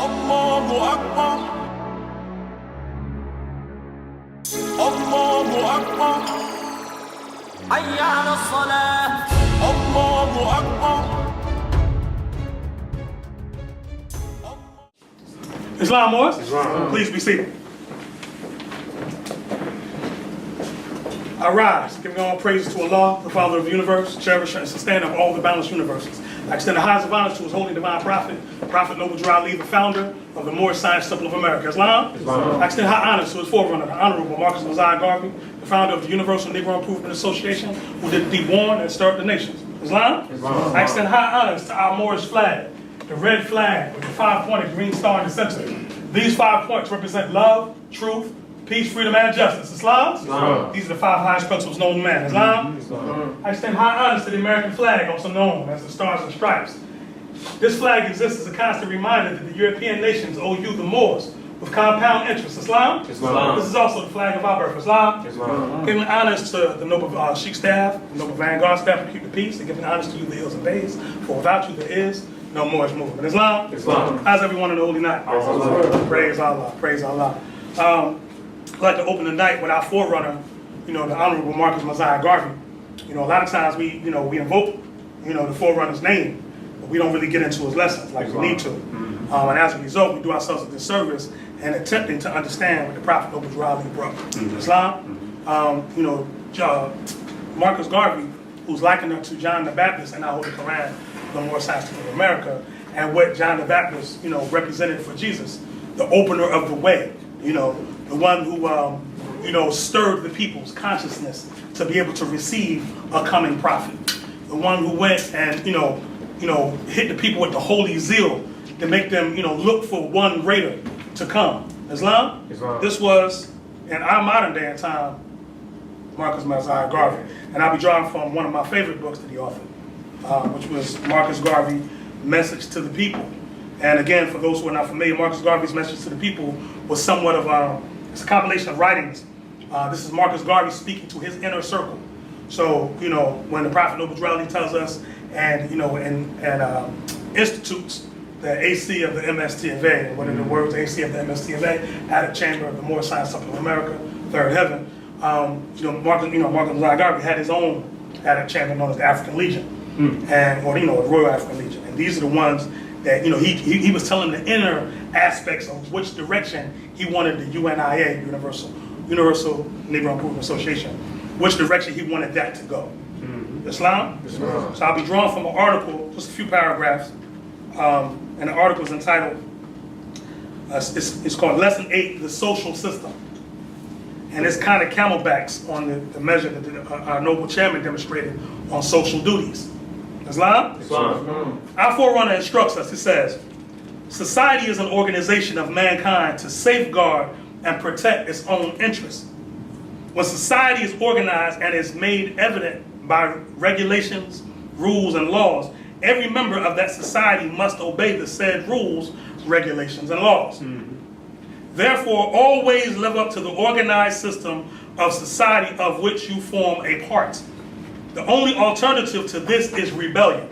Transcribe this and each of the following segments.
الله أكبر الله أكبر حي على الصلاة الله أكبر. Islam, Morris? Please be seated. I rise, giving all praises to Allah, the Father of the universe, cherisher and sustainer of all the balanced universes. I extend the highest of honors to His holy divine prophet, Prophet Noble Drew Ali, the founder of the Moorish Science Temple of America. Islam? I extend high honors to his forerunner, the Honorable Marcus Mosiah Garvey, the founder of the Universal Negro Improvement Association, who did the deep warn and stirred the nations. Islam? I extend high honors to our Moorish flag, the red flag with the 5-pointed green star in the center. These 5 points represent love, truth, peace, freedom, and justice. Islam? These are the 5 highest principles known to man. Islam? I extend high honors to the American flag, also known as the Stars and Stripes. This flag exists as a constant reminder that the European nations owe you, the Moors, with compound interest. Islam? This is also the flag of our birth. Islam? Giving honors to the noble Sheik staff, the noble Vanguard staff who keep the peace, and giving honors to you, the hills and bays, for without you there is no Moorish movement. Islam? How's everyone in the holy night? Praise Allah. Praise Allah. I'd like to open the night with our forerunner, the Honorable Marcus Mosiah Garvey. A lot of times we invoke, the forerunner's name, but we don't really get into his lessons like we need to. And as a result, we do ourselves a disservice in attempting to understand what the Prophet Noble Drew Ali brought. Islam, Marcus Garvey, who's likened up to John the Baptist in our Holy Quran, the Moorish Science Temple of America, and what John the Baptist, represented for Jesus, the opener of the way, the one who, stirred the people's consciousness to be able to receive a coming prophet, the one who went and, hit the people with the holy zeal to make them, look for one greater to come. Islam? This was, in our modern day and time, Marcus Mosiah Garvey. And I'll be drawing from one of my favorite books that he authored, which was Marcus Garvey, Message to the People. And again, for those who are not familiar, Marcus Garvey's Message to the People was somewhat of it's a compilation of writings. This is Marcus Garvey speaking to his inner circle. So, when the Prophet Noble Drew Ali tells us, and institutes the AC of the MST&A, and what are the words AC of the MST&A, Attic Chamber of the Moorish Science Temple of America, Third Heaven. Marcus Mosiah Garvey had his own Attic Chamber known as the African Legion, the Royal African Legion. And these are the ones that, he was telling the inner aspects of which direction he wanted the UNIA, Universal Negro Improvement Association, which direction he wanted that to go. Islam? So I'll be drawing from an article, just a few paragraphs, and the article is entitled, it's called Lesson 8, The Social System. And it's kind of camelbacks on the measure that our noble chairman demonstrated on social duties. Islam? Our forerunner instructs us, it says, society is an organization of mankind to safeguard and protect its own interests. When society is organized and is made evident by regulations, rules, and laws, every member of that society must obey the said rules, regulations, and laws. Therefore, always live up to the organized system of society of which you form a part. The only alternative to this is rebellion.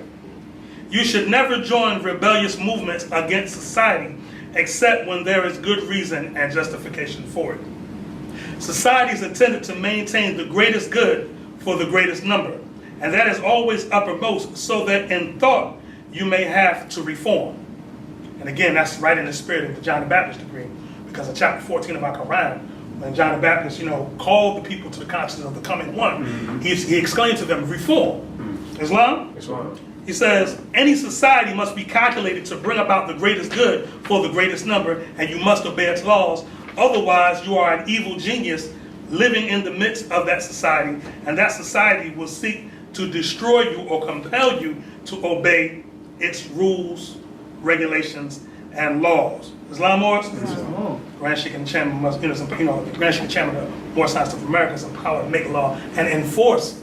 You should never join rebellious movements against society except when there is good reason and justification for it. Society is intended to maintain the greatest good for the greatest number, and that is always uppermost, so that in thought you may have to reform. And again, that's right in the spirit of the John the Baptist decree, because in chapter 14 of our Quran, when John the Baptist, called the people to the consciousness of the coming one, he exclaimed to them, reform. Islam? He says, any society must be calculated to bring about the greatest good for the greatest number, and you must obey its laws. Otherwise, you are an evil genius living in the midst of that society, and that society will seek to destroy you or compel you to obey its rules, regulations, and laws. Islam, Morris? Grand Sheik and Chairman must, Grand Sheik and Chairman of the Moorish Science Temple of America is empowered to make law and enforce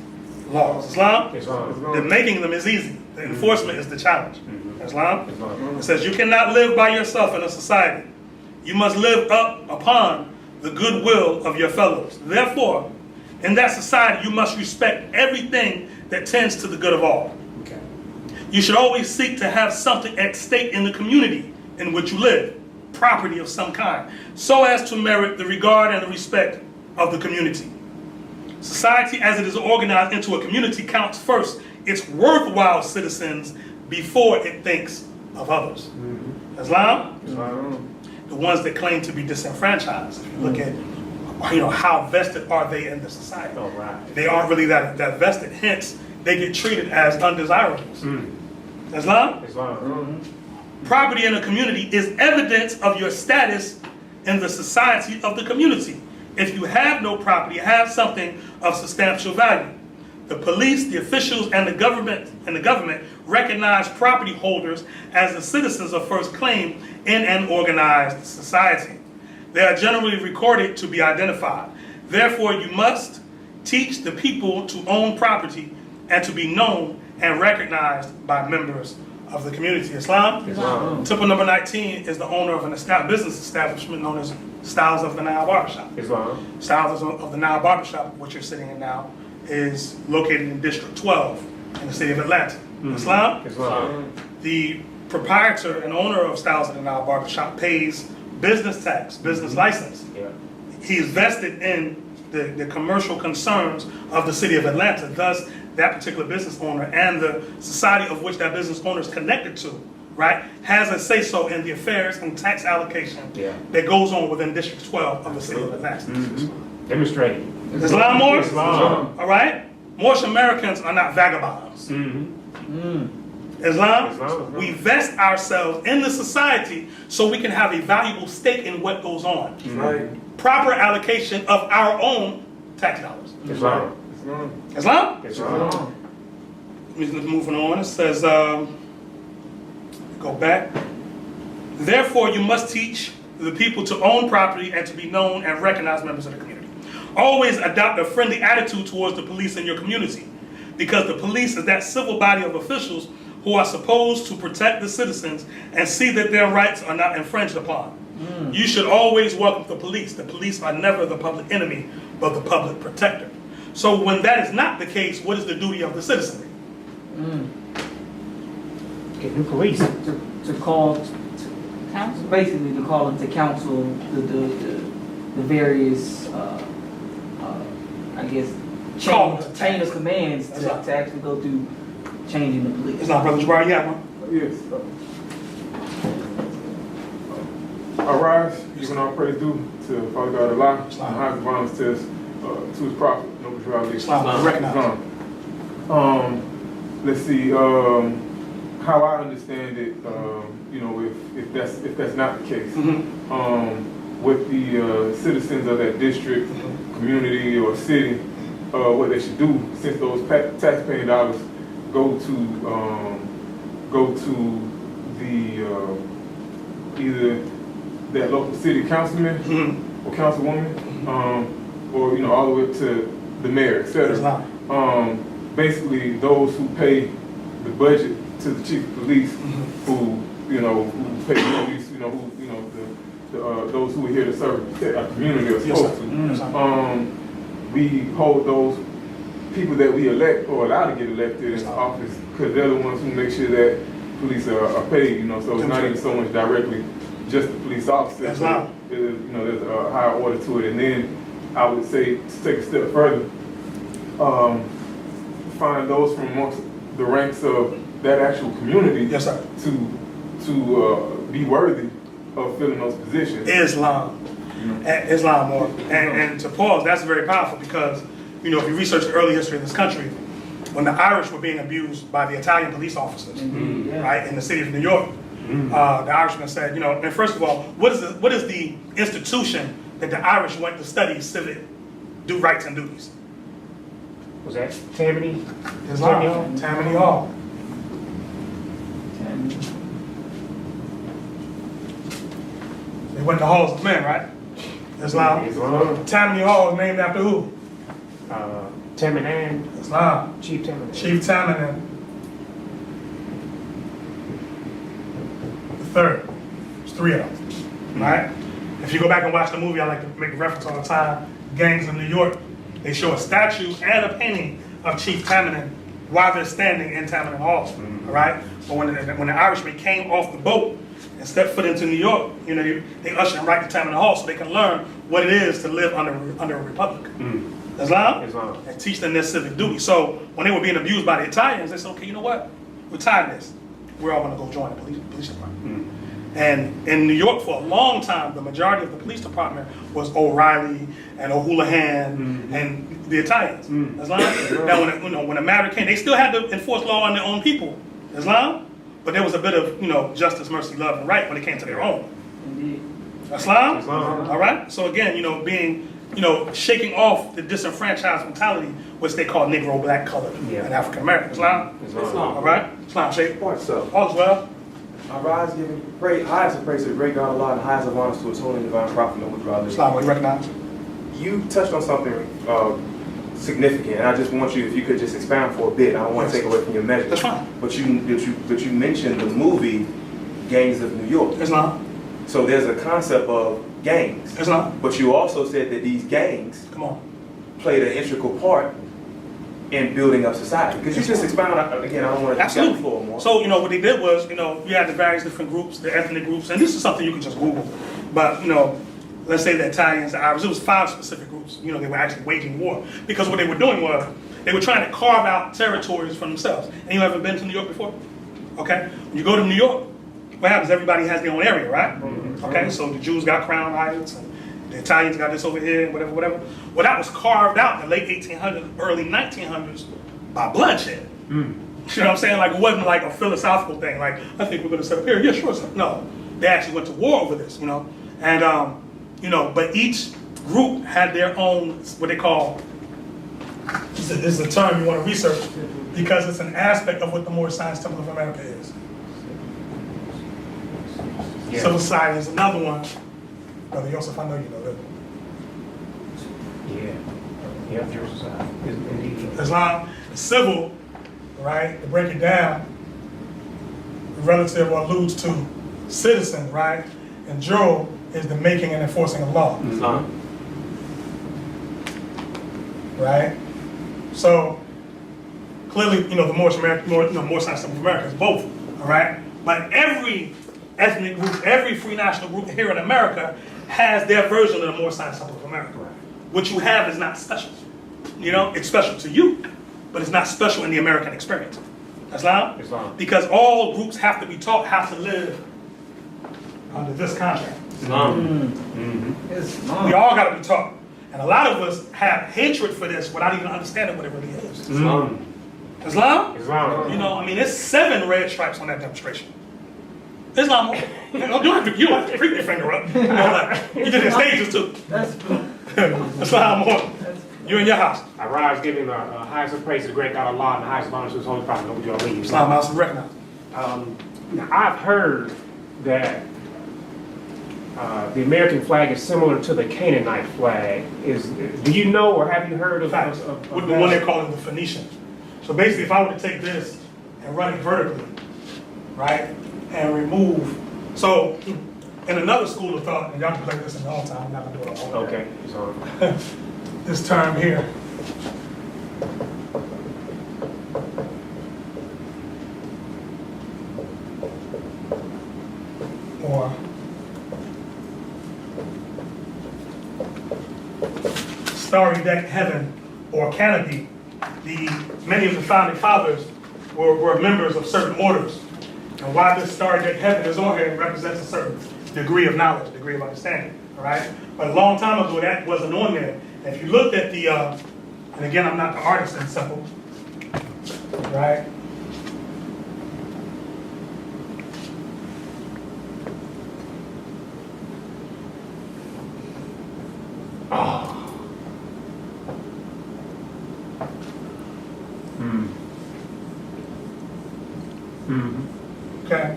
laws. Islam? The making them is easy. The enforcement is the challenge. Islam? It says you cannot live by yourself in a society. You must live up upon the goodwill of your fellows. Therefore, in that society, you must respect everything that tends to the good of all. You should always seek to have something at stake in the community in which you live. property of some kind, so as to merit the regard and the respect of the community. Society as it is organized into a community counts first its worthwhile citizens before it thinks of others. Islam? The ones that claim to be disenfranchised. If you look at, how vested are they in the society? Oh, right. They aren't really that vested, hence they get treated as undesirables. Islam? Property in a community is evidence of your status in the society of the community. If you have no property, you have something of substantial value. The police, the officials, and the government recognize property holders as the citizens of first claim in an organized society. They are generally recorded to be identified. Therefore, you must teach the people to own property and to be known and recognized by members of the community. Islam? Tip number 19 is the owner of an business establishment known as Styles of the Nile Barbershop. Styles of the Nile Barbershop, which you're sitting in now, is located in District 12 in the city of Atlanta. Islam? The proprietor and owner of Styles of the Nile Barbershop pays business tax, business license. He is vested in the commercial concerns of the city of Atlanta. Thus, that particular business owner and the society of which that business owner is connected to, right, has a say-so in the affairs and tax allocation that goes on within District 12 of the city of Atlanta. Demonstrate. Islam, Morris? Islam. All right? Most Americans are not vagabonds. Islam? We vest ourselves in the society so we can have a valuable stake in what goes on. Proper allocation of our own tax dollars. Islam? Moving on, it says, go back. Therefore, you must teach the people to own property and to be known and recognized members of the community. Always adopt a friendly attitude towards the police in your community, because the police is that civil body of officials who are supposed to protect the citizens and see that their rights are not infringed upon. You should always welcome the police. The police are never the public enemy, but the public protector. So when that is not the case, what is the duty of the citizenry? Get new police. To call to counsel, basically to call them to counsel the various I guess chain of commands to actually go through changing the police. It's not Brother Jabari, you have one? Yes. Arise, giving all praise due to Father God Allah, and high violence to his prophet, no neutrality. Islam, recognize. Let's see, how I understand it, if that's not the case, with the citizens of that district, community, or city, what they should do, since those taxpaying dollars go to the either that local city councilman or councilwoman, or all the way up to the mayor, etc. Basically, those who pay the budget to the chief of police, who pay the police, those who are here to serve our community are supposed to. We hold those people that we elect or allow to get elected into office, because they're the ones who make sure that police are paid. So it's not even so much directly just the police officer. There's a higher order to it. And then I would say, to take a step further, find those from amongst the ranks of that actual community to be worthy of filling those positions. Islam, more. And to pause, that's very powerful, because if you research the early history of this country, when the Irish were being abused by the Italian police officers, right, in the city of New York, the Irishman said, and first of all, what is the institution that the Irish went to study civic rights and duties? Was that Tammany? Tammany Hall. They went to halls of men, right? Islam. Tammany Hall is named after who? Tammany. Islam. Chief Tammany. Chief Tammany. The third. There's three of them, right? If you go back and watch the movie, I like to make a reference all the time, Gangs of New York, they show a statue and a painting of Chief Tammany while they're standing in Tammany Hall, all right? But when the Irishman came off the boat, and step foot into New York, you know, they usher them right to Tammany Hall so they can learn what it is to live under a republic. Islam, and teach them their civic duty. So when they were being abused by the Italians, they said, okay, you know what? We're tired of this. We're all going to go join the police department. And in New York, for a long time, the majority of the police department was O'Reilly and O'Houlihan and the Italians. Islam. Now, when the matter came, they still had to enforce law on their own people. Islam. But there was a bit of, justice, mercy, love, and right when it came to their own. Indeed. Islam. All right. So again, being shaking off the disenfranchised mentality, which they call Negro, Black, Colored, and African American. Islam. All right. Islam. Sheik. All All's well. I rise giving highest of praise to the great God Allah and highest of honors to his holy and divine prophet, no which I live. Islam, what you recognize? You touched on something significant, and I just want you, if you could just expound for a bit. I don't want to take away from your message. That's fine. But you mentioned the movie Gangs of New York. Islam. So there's a concept of gangs. Islam. But you also said that these gangs Come on. played an integral part in building up society. Could you just expound, again, I don't want to get the floor more. So, what they did was, you had the various different groups, the ethnic groups, and this is something you can just Google. But, let's say the Italians, the Irish, it was 5 specific groups. They were actually waging war. Because what they were doing was, they were trying to carve out territories for themselves. And you ever been to New York before? Okay? When you go to New York, what happens? Everybody has their own area, right? Okay, so the Jews got Crown Heights, and the Italians got this over here, whatever. Well, that was carved out in the late 1800s, early 1900s by bloodshed. You know what I'm saying? Like, it wasn't like a philosophical thing. Like, I think we're going to set up here. Yeah, sure. No, they actually went to war over this, And, but each group had their own, what they call, this is a term you want to research, because it's an aspect of what the Moorish Science Temple of America is. Civil society is another one. Brother Yosef, I know you know that. Yeah, there's indeed. Islam, civil, right, to break it down, the relative alludes to citizen, right? And juro is the making and enforcing of law. Right? So, clearly, the Moorish Science Temple of America is both, all right? But every ethnic group, every free national group here in America has their version of the Moorish Science Temple of America. What you have is not special. It's special to you, but it's not special in the American experience. Islam? Because all groups have to be taught how to live under this contract. Islam. We all got to be taught. And a lot of us have hatred for this without even understanding what it really is. Islam? There's 7 red stripes on that demonstration. Islam, you don't have to creep your finger up. You did it in stages too. Islam, you in your house. I rise giving the highest of praise to the great God Allah and the highest of honor to his holy prophet, Noble Joe Lee. Islam, I recognize. Now, I've heard that the American flag is similar to the Canaanite flag. Do you know or have you heard of with the one they call it the Phoenician? So basically, if I were to take this and run it vertically, right, and remove, so in another school of thought, and y'all can play this in your own time, I'm not gonna do it all. Okay. This term here. Or starry decked heaven or canopy. Many of the founding fathers were members of certain orders. And why this starry decked heaven is on here, it represents a certain degree of knowledge, degree of understanding, all right? But a long time ago, that wasn't on there. And if you looked at the, and again, I'm not the artist in simple, right? Okay,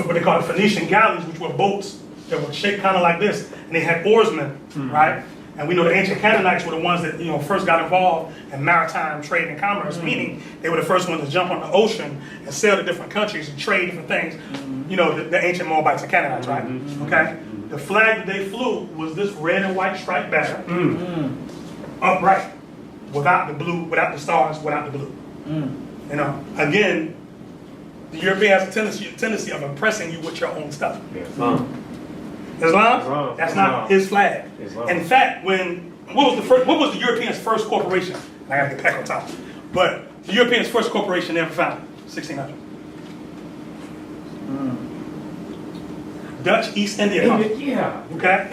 what they call the Phoenician galleys, which were boats that were shaped kind of like this, and they had oarsmen, right? And we know the ancient Canaanites were the ones that first got involved in maritime trade and commerce, meaning they were the first ones to jump on the ocean and sail to different countries and trade different things. The ancient Moabites and Canaanites, right? Okay, the flag that they flew was this red and white striped banner, upright, without the blue, without the stars, without the blue. Again, The European has a tendency of impressing you with your own stuff. Yeah. Islam? Islam. That's not his flag. Islam. In fact, what was the Europeans' first corporation? I gotta get back on top. But the Europeans' first corporation they ever founded, 1600. Dutch East India Company. Yeah. Okay?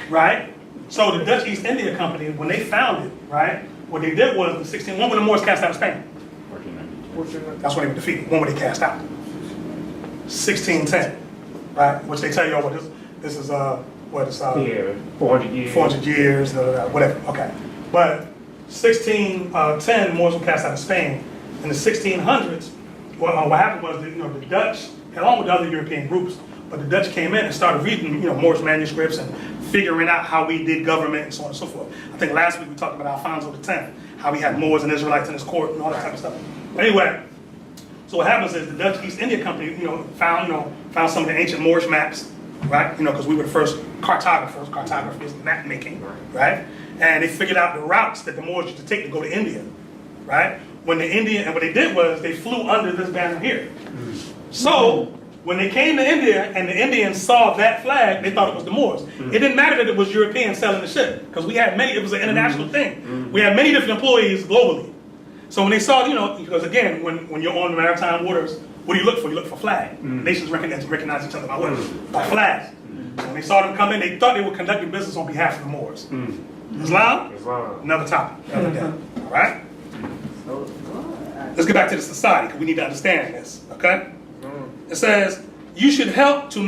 Right? So the Dutch East India Company, when they founded, right, what they did was when the Moors cast out of Spain. That's when they were defeated. When were they cast out? 1610. Right? Which they tell you, this is what is 400 years. 400 years, whatever. Okay. But 1610, Moors were cast out of Spain. In the 1600s, what happened was the Dutch, along with the other European groups, but the Dutch came in and started reading, Moorish manuscripts and figuring out how we did government and so on and so forth. I think last week we talked about Alfonso X, how he had Moors and Israelites in his court and all that type of stuff. But anyway, so what happens is the Dutch East India Company, found some of the ancient Moorish maps, right? Because we were the first cartographers map making, right? And they figured out the routes that the Moors used to take to go to India, right? And what they did was they flew under this banner here. So when they came to India and the Indians saw that flag, they thought it was the Moors. It didn't matter that it was Europeans selling the ship, because it was an international thing. We had many different employees globally. So when they saw, because again, when you're on maritime waters, what do you look for? You look for flag. Nations recognize each other by what? By flags. So when they saw them come in, they thought they were conducting business on behalf of the Moors. Islam? Another topic. Another day. All right? Let's get back to the society, because we need to understand this, okay? It says, you should help the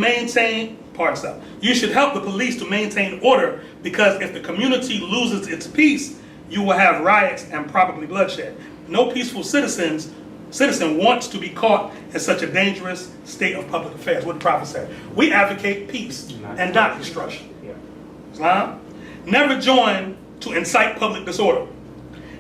police to maintain order, because if the community loses its peace, you will have riots and probably bloodshed. No peaceful citizen wants to be caught in such a dangerous state of public affairs. What the Prophet said. We advocate peace and not destruction. Islam? Never join to incite public disorder.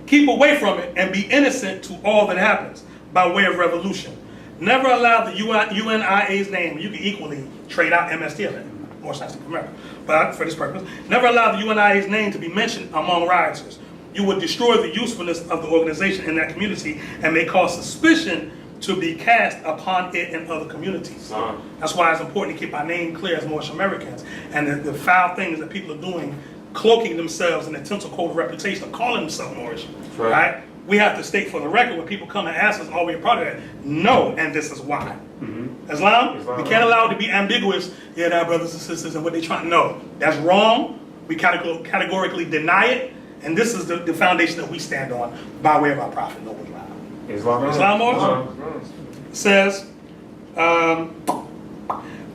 Keep away from it and be innocent to all that happens by way of revolution. Never allow the UNIA's name, you can equally trade out MSTLA, Moorish Science of America, but for this purpose, never allow the UNIA's name to be mentioned among rioters. You would destroy the usefulness of the organization in that community and may cause suspicion to be cast upon it in other communities. That's why it's important to keep our name clear as Moorish Americans. And the foul things that people are doing, cloaking themselves in the tinsel coat of reputation of calling themselves Moorish, right? We have to state for the record when people come and ask us, are we a part of that? No, and this is why. Islam? We can't allow it to be ambiguous. Yeah, our brothers and sisters and what they're trying to know. That's wrong. We categorically deny it. And this is the foundation that we stand on by way of our Prophet, Noble Islam. Islam says,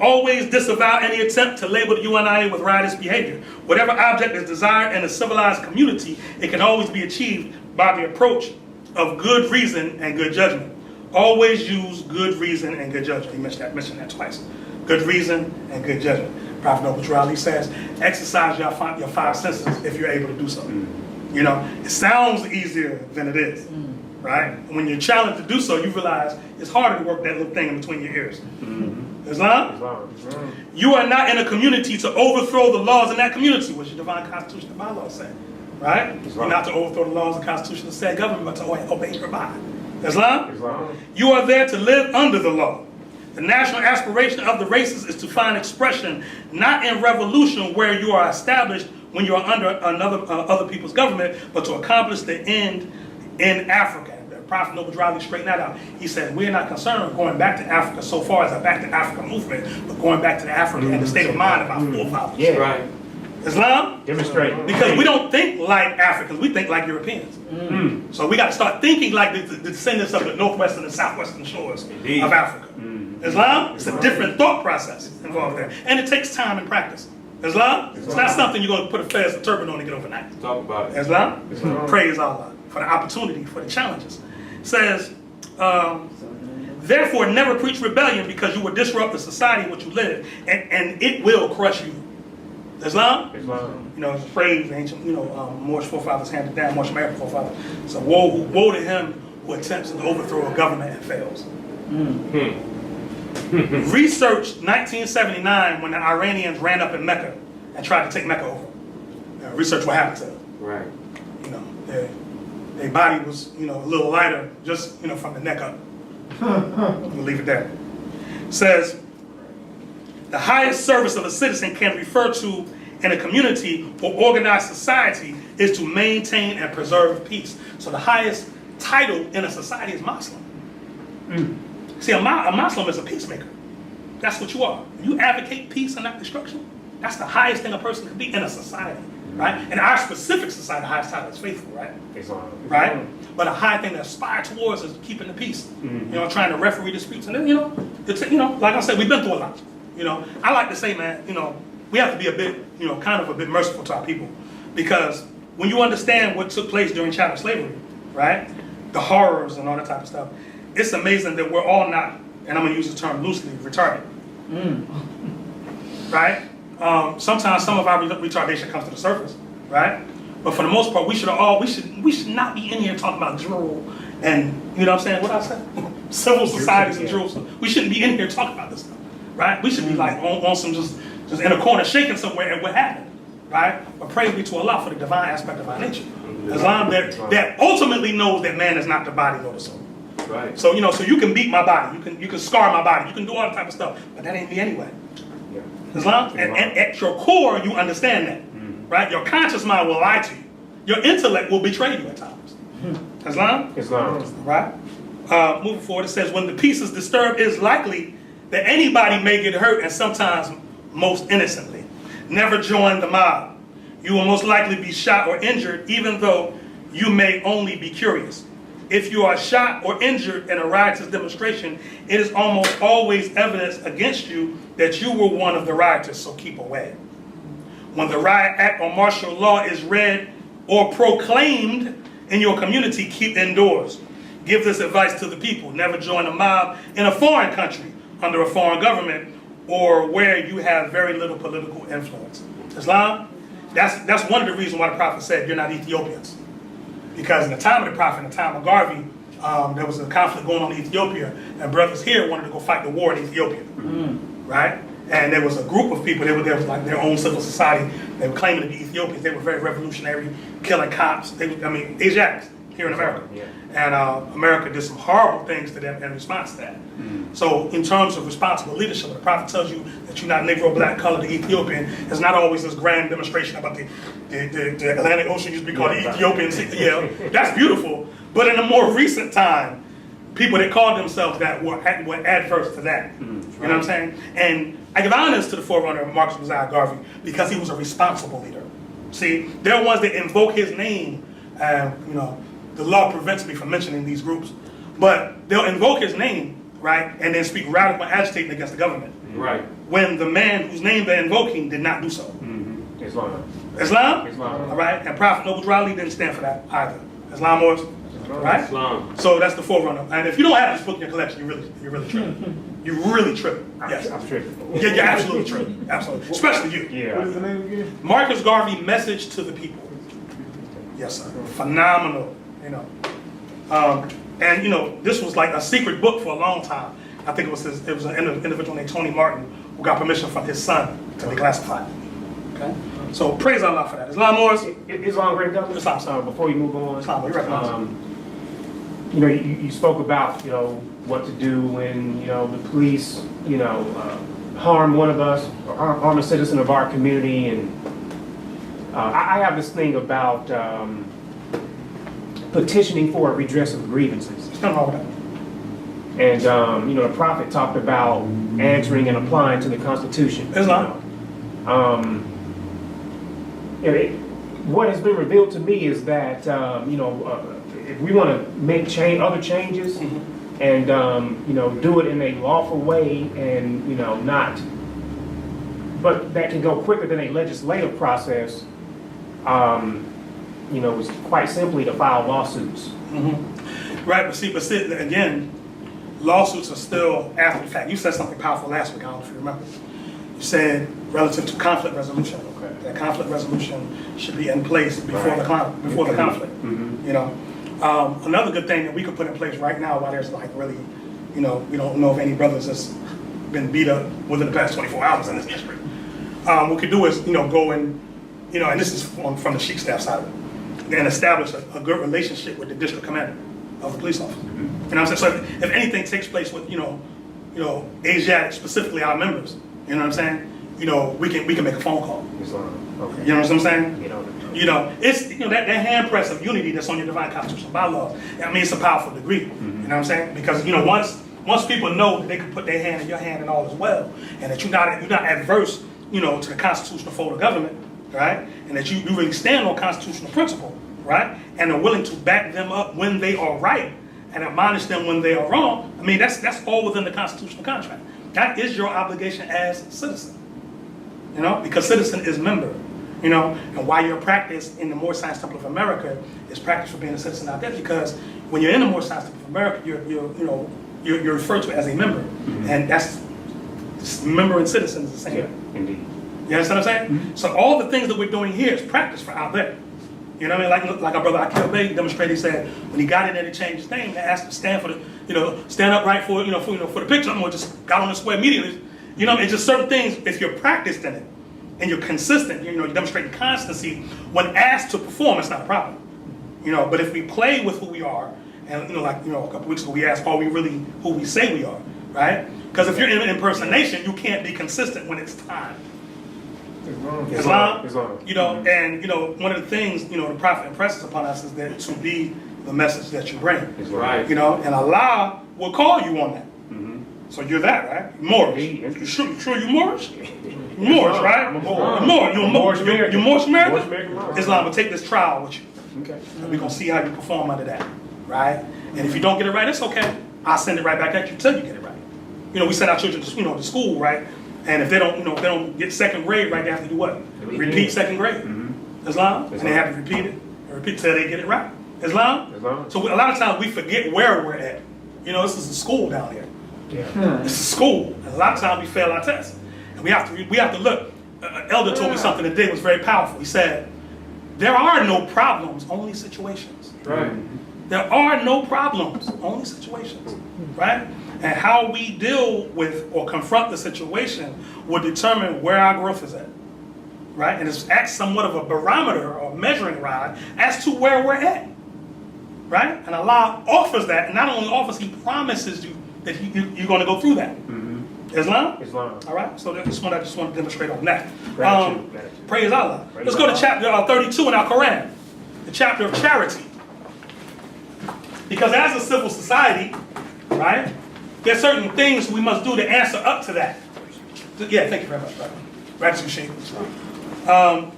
always disavow any attempt to label the UNIA with riotous behavior. Whatever object is desired in a civilized community, it can always be achieved by the approach of good reason and good judgment. Always use good reason and good judgment. He mentioned that twice. Good reason and good judgment. Prophet Noble Ali says, exercise your five senses if you're able to do so. It sounds easier than it is, right? When you're challenged to do so, you realize it's harder to work that little thing in between your ears. Islam? You are not in a community to overthrow the laws in that community, which the divine constitution and bylaws say, right? You're not to overthrow the laws and constitution of said government, but to obey and provide. Islam? You are there to live under the law. The national aspiration of the races is to find expression not in revolution where you are established when you are under other people's government, but to accomplish the end in Africa. The Prophet Noble Ali straightened that out. He said, we're not concerned with going back to Africa so far as a back to Africa movement, but going back to the Africa and the state of mind of our forefathers. Yeah. Right. Islam? Demonstrate. Because we don't think like Africans, we think like Europeans. So we got to start thinking like the descendants of the northwestern and southwestern shores of Africa. Islam? It's a different thought process involved there. And it takes time and practice. Islam? It's not something you're going to put a fez turban on and get overnight. Talk about it. Islam? Praise Allah for the opportunity, for the challenges. It says, therefore never preach rebellion because you will disrupt the society in which you live and it will crush you. Islam? It's a phrase ancient, Moorish forefathers handed down, Moorish American forefathers. So woe to him who attempts to overthrow a government and fails. Research 1979 when the Iranians ran up in Mecca and tried to take Mecca over. Research what happened to them. Right. Their body was, a little lighter just, from the neck up. We'll leave it there. It says, the highest service of a citizen can refer to in a community or organized society is to maintain and preserve peace. So the highest title in a society is Muslim. See, a Muslim is a peacemaker. That's what you are. You advocate peace and not destruction. That's the highest thing a person can be in a society, right? In our specific society, the highest title is faithful, right? Right? But a high thing to aspire towards is keeping the peace. You know, trying to referee disputes. And then, like I said, we've been through a lot. I like to say, man, we have to be a bit, kind of a bit merciful to our people. Because when you understand what took place during chattel slavery, right? The horrors and all that type of stuff, it's amazing that we're all not, and I'm going to use the term loosely, retarded. Right? Sometimes some of our retardation comes to the surface, right? But for the most part, we should not be in here talking about drool and, you know what I'm saying? What I said? Civil societies in Jerusalem. We shouldn't be in here talking about this stuff, right? We should be like on some just in a corner shaking somewhere and what happened, right? But praise be to Allah for the divine aspect of our nature. Islam that ultimately knows that man is not the body nor the soul. Right. So so you can beat my body, you can scar my body, you can do all that type of stuff, but that ain't me anyway. Islam, and at your core, you understand that, right? Your conscious mind will lie to you. Your intellect will betray you at times. Islam, right? Moving forward, it says, when the peace is disturbed, it is likely that anybody may get hurt, and sometimes most innocently. Never join the mob. You will most likely be shot or injured, even though you may only be curious. If you are shot or injured in a riotous demonstration, it is almost always evidence against you that you were one of the rioters, so keep away. When the riot act or martial law is read or proclaimed in your community, keep indoors. Give this advice to the people. Never join a mob in a foreign country, under a foreign government, or where you have very little political influence. Islam, that's one of the reasons why the Prophet said, you're not Ethiopians. Because in the time of the Prophet, in the time of Garvey, there was a conflict going on in Ethiopia, and brothers here wanted to go fight the war in Ethiopia, right? And there was a group of people, there was like their own civil society, they were claiming to be Ethiopians, they were very revolutionary, killing cops, Asiatics here in America. And America did some horrible things to them in response to that. So in terms of responsible leadership, when the Prophet tells you that you're not Negro, black, colored, Ethiopian, it's not always this grand demonstration about the Atlantic Ocean used to be called the Ethiopian Sea. Yeah, that's beautiful. But in a more recent time, people that called themselves that were adverse to that. You know what I'm saying? And I give honors to the forerunner of Marcus Mosiah Garvey because he was a responsible leader. See, there are ones that invoke his name, the law prevents me from mentioning these groups, but they'll invoke his name, right, and then speak radical and agitating against the government. Right. When the man whose name they're invoking did not do so. Islam? All right, and Prophet Noble Raleigh didn't stand for that either. Islam was, right? Islam. So that's the forerunner. And if you don't have this book in your collection, you're really tripping. You're really tripping. Yes. I'm tripping. Yeah, you're absolutely tripping. Absolutely. Especially you. Yeah. What is the name again? Marcus Garvey, Message to the People. Yes, sir. Phenomenal. And this was like a secret book for a long time. I think it was an individual named Tony Martin who got permission from his son to declassify it. Okay? So praise Allah for that. Islam Morris? Islam, great governor. Islam. Before you move on, Islam, we recognize you spoke about what to do when the police harm one of us or harm a citizen of our community, and I have this thing about petitioning for a redress of grievances. Nothing wrong with that. And the Prophet talked about answering and applying to the Constitution. Islam. What has been revealed to me is that if we want to make other changes, and do it in a lawful way, and but that can go quicker than a legislative process. Is quite simply to file lawsuits. Right, but see, again, lawsuits are still after the fact. You said something powerful last week, I don't know if you remember. You said relative to conflict resolution, that conflict resolution should be in place before the conflict. Another good thing that we could put in place right now, while there's like really, we don't know if any brothers that's been beat up within the past 24 hours in this history. What we could do is, go and, and this is from the Sheik staff side of it, and establish a good relationship with the district commander of the police officer. You know what I'm saying? So if anything takes place with, Asiatic, specifically our members, you know what I'm saying? We can make a phone call. Okay. You know what I'm saying? You know, It's that handpress of unity that's on your divine constitutional bylaws. I mean, it's a powerful degree. You know what I'm saying? Because once people know that they can put their hand in your hand and all is well, and that you're not adverse, to the constitutional fold of government, right? And that you really stand on constitutional principle, right? And are willing to back them up when they are right and admonish them when they are wrong. I mean, that's all within the constitutional contract. That is your obligation as citizen. Because citizen is member. And why your practice in the Moorish Science Temple of America is practice for being a citizen out there, because when you're in the Moorish Science Temple of America, you're referred to as a member, and that's member and citizen is the same. Yeah, indeed. You understand what I'm saying? So all the things that we're doing here is practice for out there. You know what I mean? Like our brother Akil Bey demonstrated, he said when he got in there to change his name, they asked him to stand for the, stand upright for the picture. I'm just got on the square immediately. It's just certain things. If you're practiced in it and you're consistent, you're demonstrating constancy when asked to perform, it's not a problem. But if we play with who we are, and a couple weeks ago we asked, are we really who we say we are, right? Because if you're in impersonation, you can't be consistent when it's time. Islam. And one of the things the Prophet impresses upon us is that to be the message that you bring. Right. And Allah will call you on that. So you're that, right? Moorish. You sure you Moorish? Moorish, right? I'm a Moorish. You're Moorish American. You're Moorish American? Islam will take this trial with you. Okay. And we're going to see how you perform under that, right? And if you don't get it right, it's okay. I'll send it right back at you until you get it right. We send our children to, to school, right? And if they don't, if they don't get second grade right, they have to do what? Repeat second grade. Islam. And they have to repeat it and repeat till they get it right. Islam. So a lot of times we forget where we're at. This is a school down here. Yeah. It's a school. And a lot of times we fail our tests. And we have to look. Elder told me something today that was very powerful. He said, there are no problems, only situations. Right. There are no problems, only situations. Right? And how we deal with or confront the situation will determine where our growth is at. Right? And it's acts somewhat of a barometer or measuring rod as to where we're at. Right? And Allah offers that, and not only offers, He promises you that you're going to go through that. Islam? All right? So that's what I just want to demonstrate on that. Gratitude. Praise Allah. Let's go to chapter 32 in our Quran, the chapter of charity. Because as a civil society, right, there's certain things we must do to answer up to that. Yeah, thank you very much, brother. Gratitude, Sheik.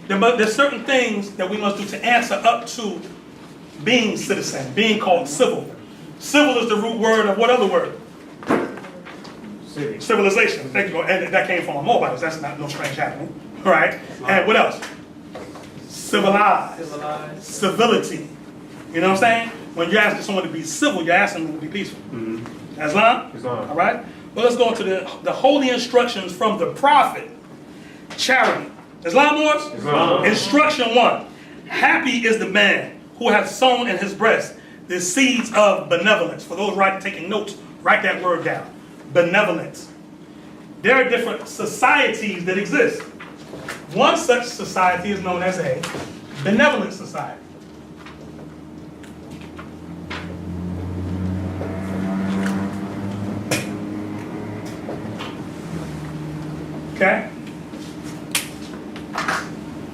There's certain things that we must do to answer up to being citizen, being called civil. Civil is the root word of what other word? Civilization. Thank you. And that came from a Moabite. That's not no strange happening. Right? And what else? Civilized. Civility. You know what I'm saying? When you're asking someone to be civil, you're asking them to be peaceful. Islam? All right? Well, let's go into the holy instructions from the Prophet. Charity. Islam was? Islam. Instruction 1. Happy is the man who hath sown in his breast the seeds of benevolence. For those taking notes, write that word down. Benevolence. There are different societies that exist. One such society is known as a benevolent society. Okay?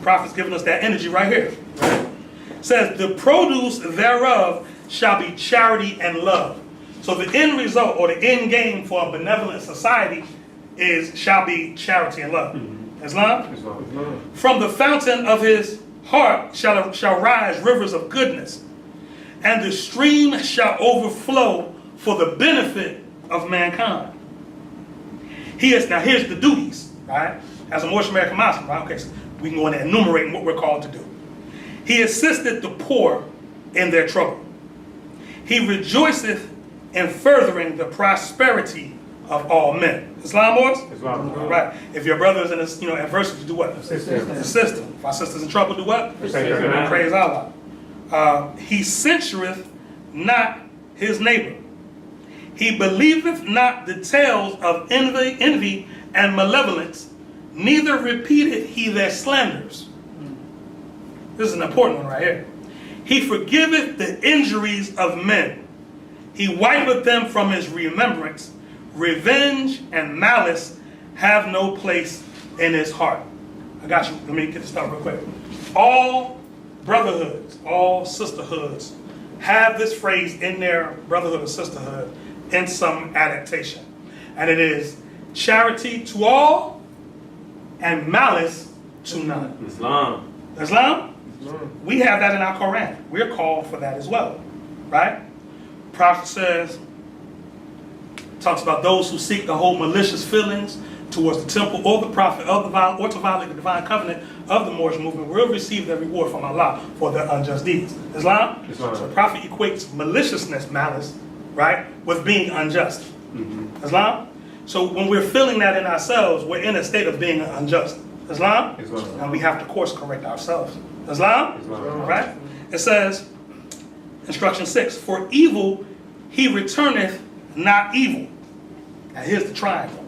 Prophet's giving us that energy right here. It says, the produce thereof shall be charity and love. So the end result or the end game for a benevolent society shall be charity and love. Islam? From the fountain of his heart shall rise rivers of goodness, and the stream shall overflow for the benefit of mankind. Now here's the duties, right? As a Moorish American Muslim, right? Okay, so we can go in and enumerate what we're called to do. He assisteth the poor in their trouble. He rejoiceth in furthering the prosperity of all men. Islam was? Islam. Right. If your brother is in adversity, do what? Assist him. If our sister's in trouble, do what? Praise Allah. He censureth not his neighbor. He believeth not the tales of envy and malevolence, neither repeateth he their slanders. This is an important one right here. He forgiveth the injuries of men. He wipeth them from his remembrance. Revenge and malice have no place in his heart. I got you. Let me get this started real quick. All brotherhoods, all sisterhoods have this phrase in their brotherhood or sisterhood in some adaptation. And it is charity to all and malice to none. Islam. Islam? We have that in our Quran. We're called for that as well, right? Prophet says, talks about those who seek to hold malicious feelings towards the temple or the prophet of the or to violate the divine covenant of the Moorish movement will receive their reward from Allah for their unjust deeds. Islam? Islam. So the prophet equates maliciousness, malice, right, with being unjust. Islam? So when we're feeling that in ourselves, we're in a state of being unjust. Islam? Islam. And we have to course correct ourselves. Islam? Islam. Right? It says, instruction 6, for evil he returneth not evil. Now here's the triangle.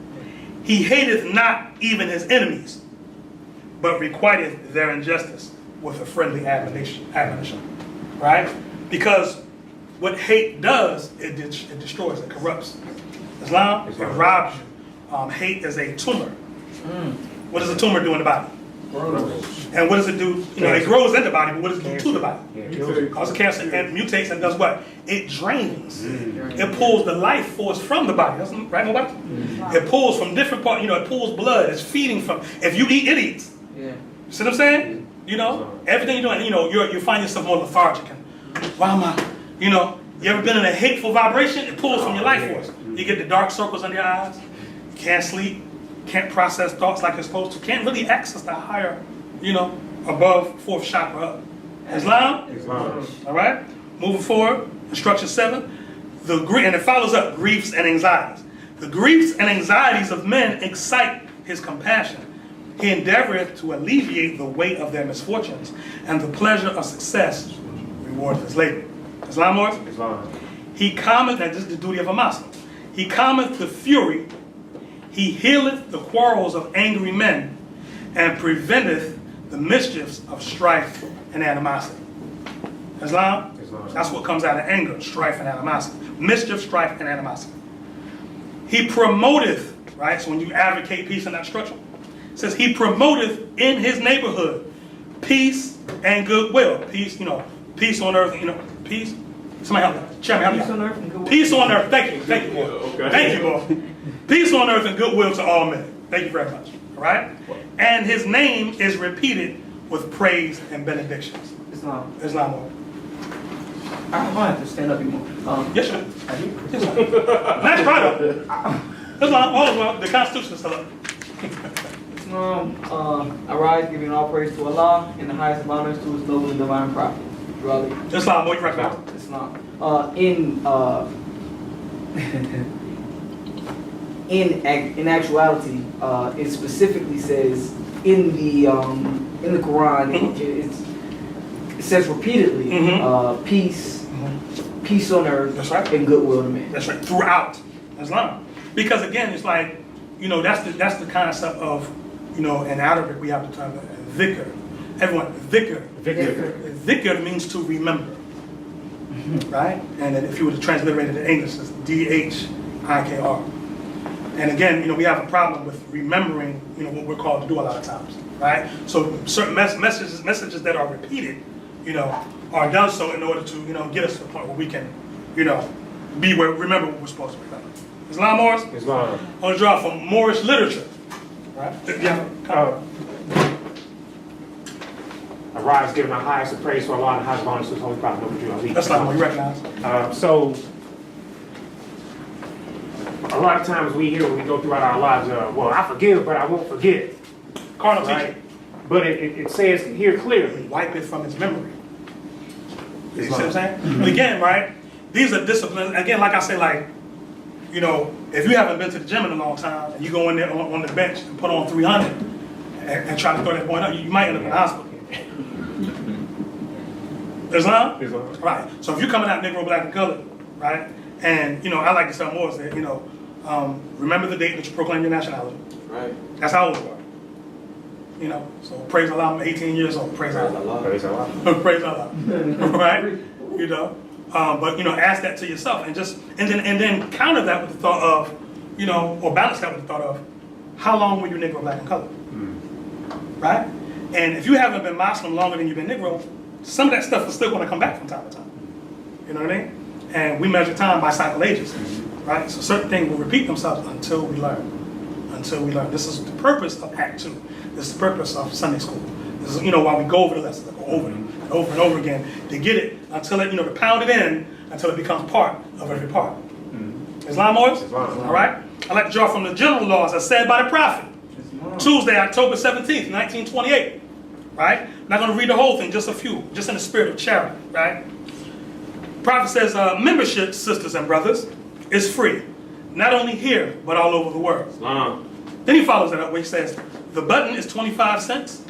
He hateth not even his enemies, but requiteth their injustice with a friendly admonition. Right? Because what hate does, it destroys, it corrupts. Islam, it robs you. Hate is a tumor. What does a tumor do in the body? And what does it do? You know, it grows in the body, but what does it do to the body? It causes cancer and mutates and does what? It drains. It pulls the life force from the body. That's right, nobody? It pulls from different parts. You know, it pulls blood. It's feeding from. If you eat idiots, you see what I'm saying? You know, everything you're doing. You know, you find yourself more lethargic. And why am I? You know, you ever been in a hateful vibration? It pulls from your life force. You get the dark circles under your eyes. You can't sleep. Can't process thoughts like you're supposed to. Can't really access the higher, you know, above fourth chakra up. Islam? Islam. All right? Moving forward, instruction 7. And it follows up, griefs and anxieties. The griefs and anxieties of men excite his compassion. He endeavoreth to alleviate the weight of their misfortunes, and the pleasure of success rewardeth his labor. Islam, Lord? Islam. He calmeth, and this is the duty of a Muslim. He calmeth the fury. He healeth the quarrels of angry men, and preventeth the mischiefs of strife and animosity. Islam? That's what comes out of anger, strife and animosity. Mischief, strife, and animosity. He promoteth, right? So when you advocate peace in that structure, it says he promoteth in his neighborhood peace and goodwill. Peace, you know, peace on earth, you know, peace. Somebody help me. Chairman, help me. Peace on earth and goodwill. Peace on earth. Thank you. Thank you, boy. Okay. Thank you, boy. Peace on earth and goodwill to all men. Thank you very much. All right? And his name is repeated with praise and benedictions. Islam. Islam. I might have to stand up anymore. Yes, sir. Yes, sir. That's right up. Islam, all is well. The Constitution is still up. Islam, I rise giving all praise to Allah and the highest of honors to his noble and divine prophet. Brother. Islam, boy, you recognize. Islam. In actuality, it specifically says in the Quran, it says repeatedly, peace on earth, That's right. and goodwill to men. That's right. Throughout Islam, because again, it's like, you know, that's the concept of, you know, in Arabic we have the term dhikr. Everyone, dhikr. Dhikr means to remember, right? And then if you were to transliterate it to English, it's D-H-I-K-R. And again, you know, we have a problem with remembering, you know, what we're called to do a lot of times, right? So certain messages that are repeated, you know, are done so in order to, you know, get us to the point where we can, you know, remember what we're supposed to remember. Islam, Morris? Islam. I want to draw from Moorish literature, right? Yeah. Arise, giving our highest of praise to Allah and highest honors to his holy prophet, over you, Ali. That's not what you recognize. So, a lot of times we hear when we go throughout our lives, well, I forgive, but I won't forget. Carnal Right? teaching. But it says here clearly. Wipe it from its memory. You see what I'm saying? But again, right? These are disciplines. Again, like I say, like, you know, if you haven't been to the gym in a long time and you go in there on the bench and put on 300 and try to throw that point up, you might end up in the hospital. Islam? Islam. Right. So if you're coming out Negro, Black, and Colored, right? And, you know, I like to tell more that, you know, remember the date that you proclaim your nationality. Right. That's how old you are. You know, so praise Allah, I'm 18 years old. Praise Allah. Praise Allah. Praise Allah. Right? You know, But ask that to yourself, and then counter that with the thought of, or balance that with the thought of, how long were you Negro, Black, and colored, right? And if you haven't been Muslim longer than you've been Negro, some of that stuff is still going to come back from time to time. You know what I mean? And we measure time by cycle ages, right? So certain things will repeat themselves until we learn. This is the purpose of Act 2. This is the purpose of Sunday school. This is, why we go over the lessons, go over them and over and over again to get it until it, to pound it in until it becomes part of every part. Islam, Morris? All right? I'd like to draw from the general laws as said by the Prophet. Tuesday, October 17th, 1928. Right? I'm not going to read the whole thing, just a few, just in the spirit of charity. Right? The Prophet says, membership, sisters and brothers, is free. Not only here, but all over the world. Then he follows it up where he says, the button is 25 cents,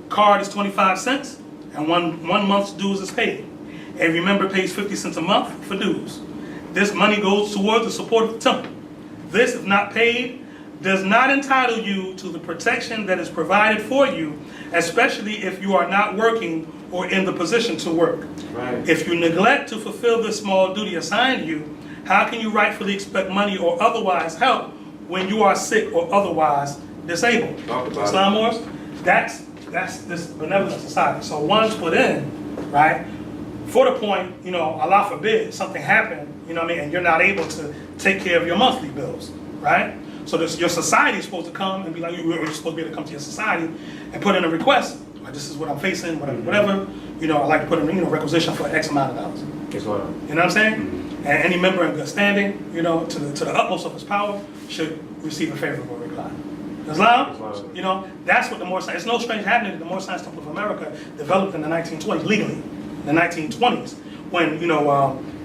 card is 25 cents, and one month's dues is paid. Every member pays 50 cents a month for dues. This money goes towards the support of the temple. This, if not paid, does not entitle you to the protection that is provided for you, especially if you are not working or in the position to work. Right. If you neglect to fulfill this small duty assigned you, how can you rightfully expect money or otherwise help when you are sick or otherwise disabled? Islam Wars, that's this benevolent society. So one's put in, right, for the point, Allah forbid, something happened, and you're not able to take care of your monthly bills, right? So your society is supposed to come and be like, you're supposed to be able to come to your society and put in a request. Like, this is what I'm facing, whatever. I'd like to put in requisition for X amount of dollars. As well. You know what I'm saying? And any member in good standing, to the utmost of his power, should receive a favorable reply. Islam, that's what the Moorish Science, it's no strange happening that the Moorish Science Temple of America developed in the 1920s, legally, in the 1920s, when,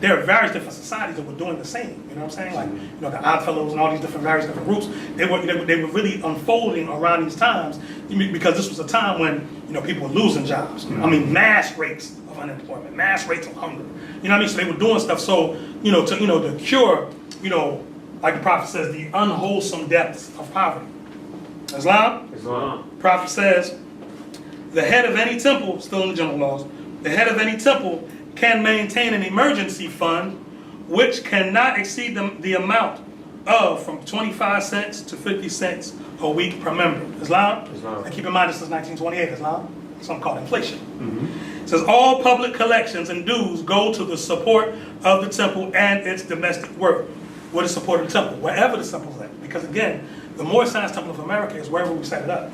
there are various different societies that were doing the same, you know what I'm saying? Like, the Oddfellows and all these various different groups, they were really unfolding around these times, because this was a time when, people were losing jobs. I mean, mass rates of unemployment, mass rates of hunger. You know what I mean? So they were doing stuff so, to cure, like the Prophet says, the unwholesome depths of poverty. Islam? Prophet says, the head of any temple, still in the general laws, the head of any temple can maintain an emergency fund which cannot exceed the amount of from 25 cents to 50 cents a week per member. Islam? And keep in mind this is 1928, Islam. Something called inflation. It says all public collections and dues go to the support of the temple and its domestic work. What is support of the temple? Wherever the temple is at. Because again, the Moorish Science Temple of America is wherever we set it up.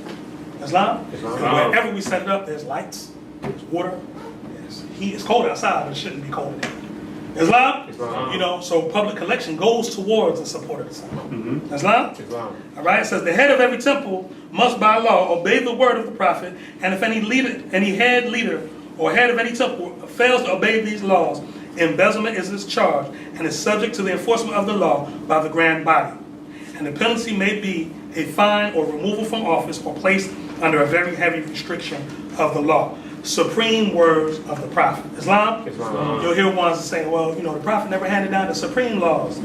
Islam? And wherever we set it up, there's lights, there's water, there's heat. It's cold outside, but it shouldn't be cold in here. Islam? So public collection goes towards the support of the temple. Islam? All right, it says the head of every temple must by law obey the word of the Prophet, and if any head leader or head of any temple fails to obey these laws, embezzlement is his charge and is subject to the enforcement of the law by the grand body. And the penalty may be a fine or removal from office or placed under a very heavy restriction of the law. Supreme words of the Prophet. Islam? You'll hear ones that say, well, the Prophet never handed down the supreme laws.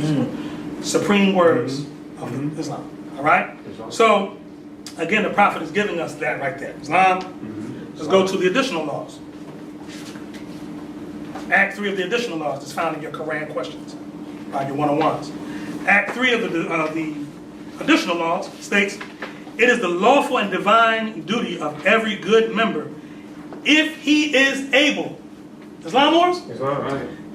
Supreme words of Islam. All right? So, again, the Prophet is giving us that right there. Islam? Let's go to the additional laws. Act 3 of the additional laws is found in your Quran questions, your 101s. Act 3 of the additional laws states, it is the lawful and divine duty of every good member, if he is able, Islam wars?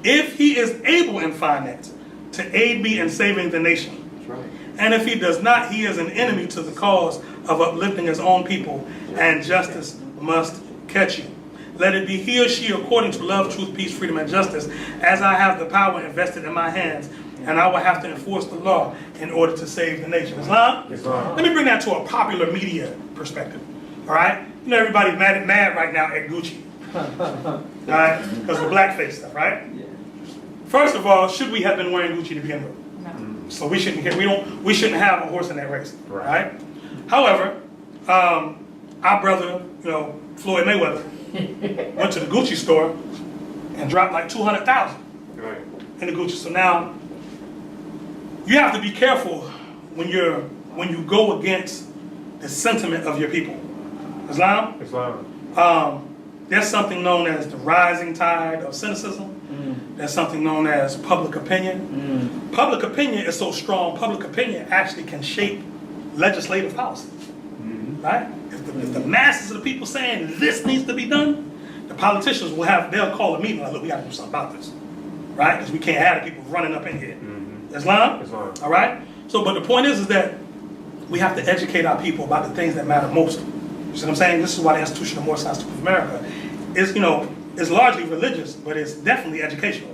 If he is able in finance to aid me in saving the nation. And if he does not, he is an enemy to the cause of uplifting his own people, and justice must catch you. Let it be he or she according to love, truth, peace, freedom, and justice, as I have the power invested in my hands, and I will have to enforce the law in order to save the nation. Islam? Let me bring that to a popular media perspective. All right? Everybody's mad right now at Gucci. All right? Because of the blackface stuff, right? First of all, should we have been wearing Gucci to begin with? No. So we shouldn't have a horse in that race, right? However, our brother, Floyd Mayweather, went to the Gucci store and dropped like $200,000 in the Gucci. So now you have to be careful when you go against the sentiment of your people. Islam? There's something known as the rising tide of cynicism. there's something known as public opinion. Public opinion is so strong, public opinion actually can shape legislative policy, right? If the masses of the people saying this needs to be done, the politicians they'll call a meeting like, look, we gotta do something about this, right? Because we can't have the people running up in here. Islam? All right? So, but the point is that we have to educate our people about the things that matter most. You see what I'm saying? This is why the Institution of Moorish Science of America is, it's largely religious, but it's definitely educational,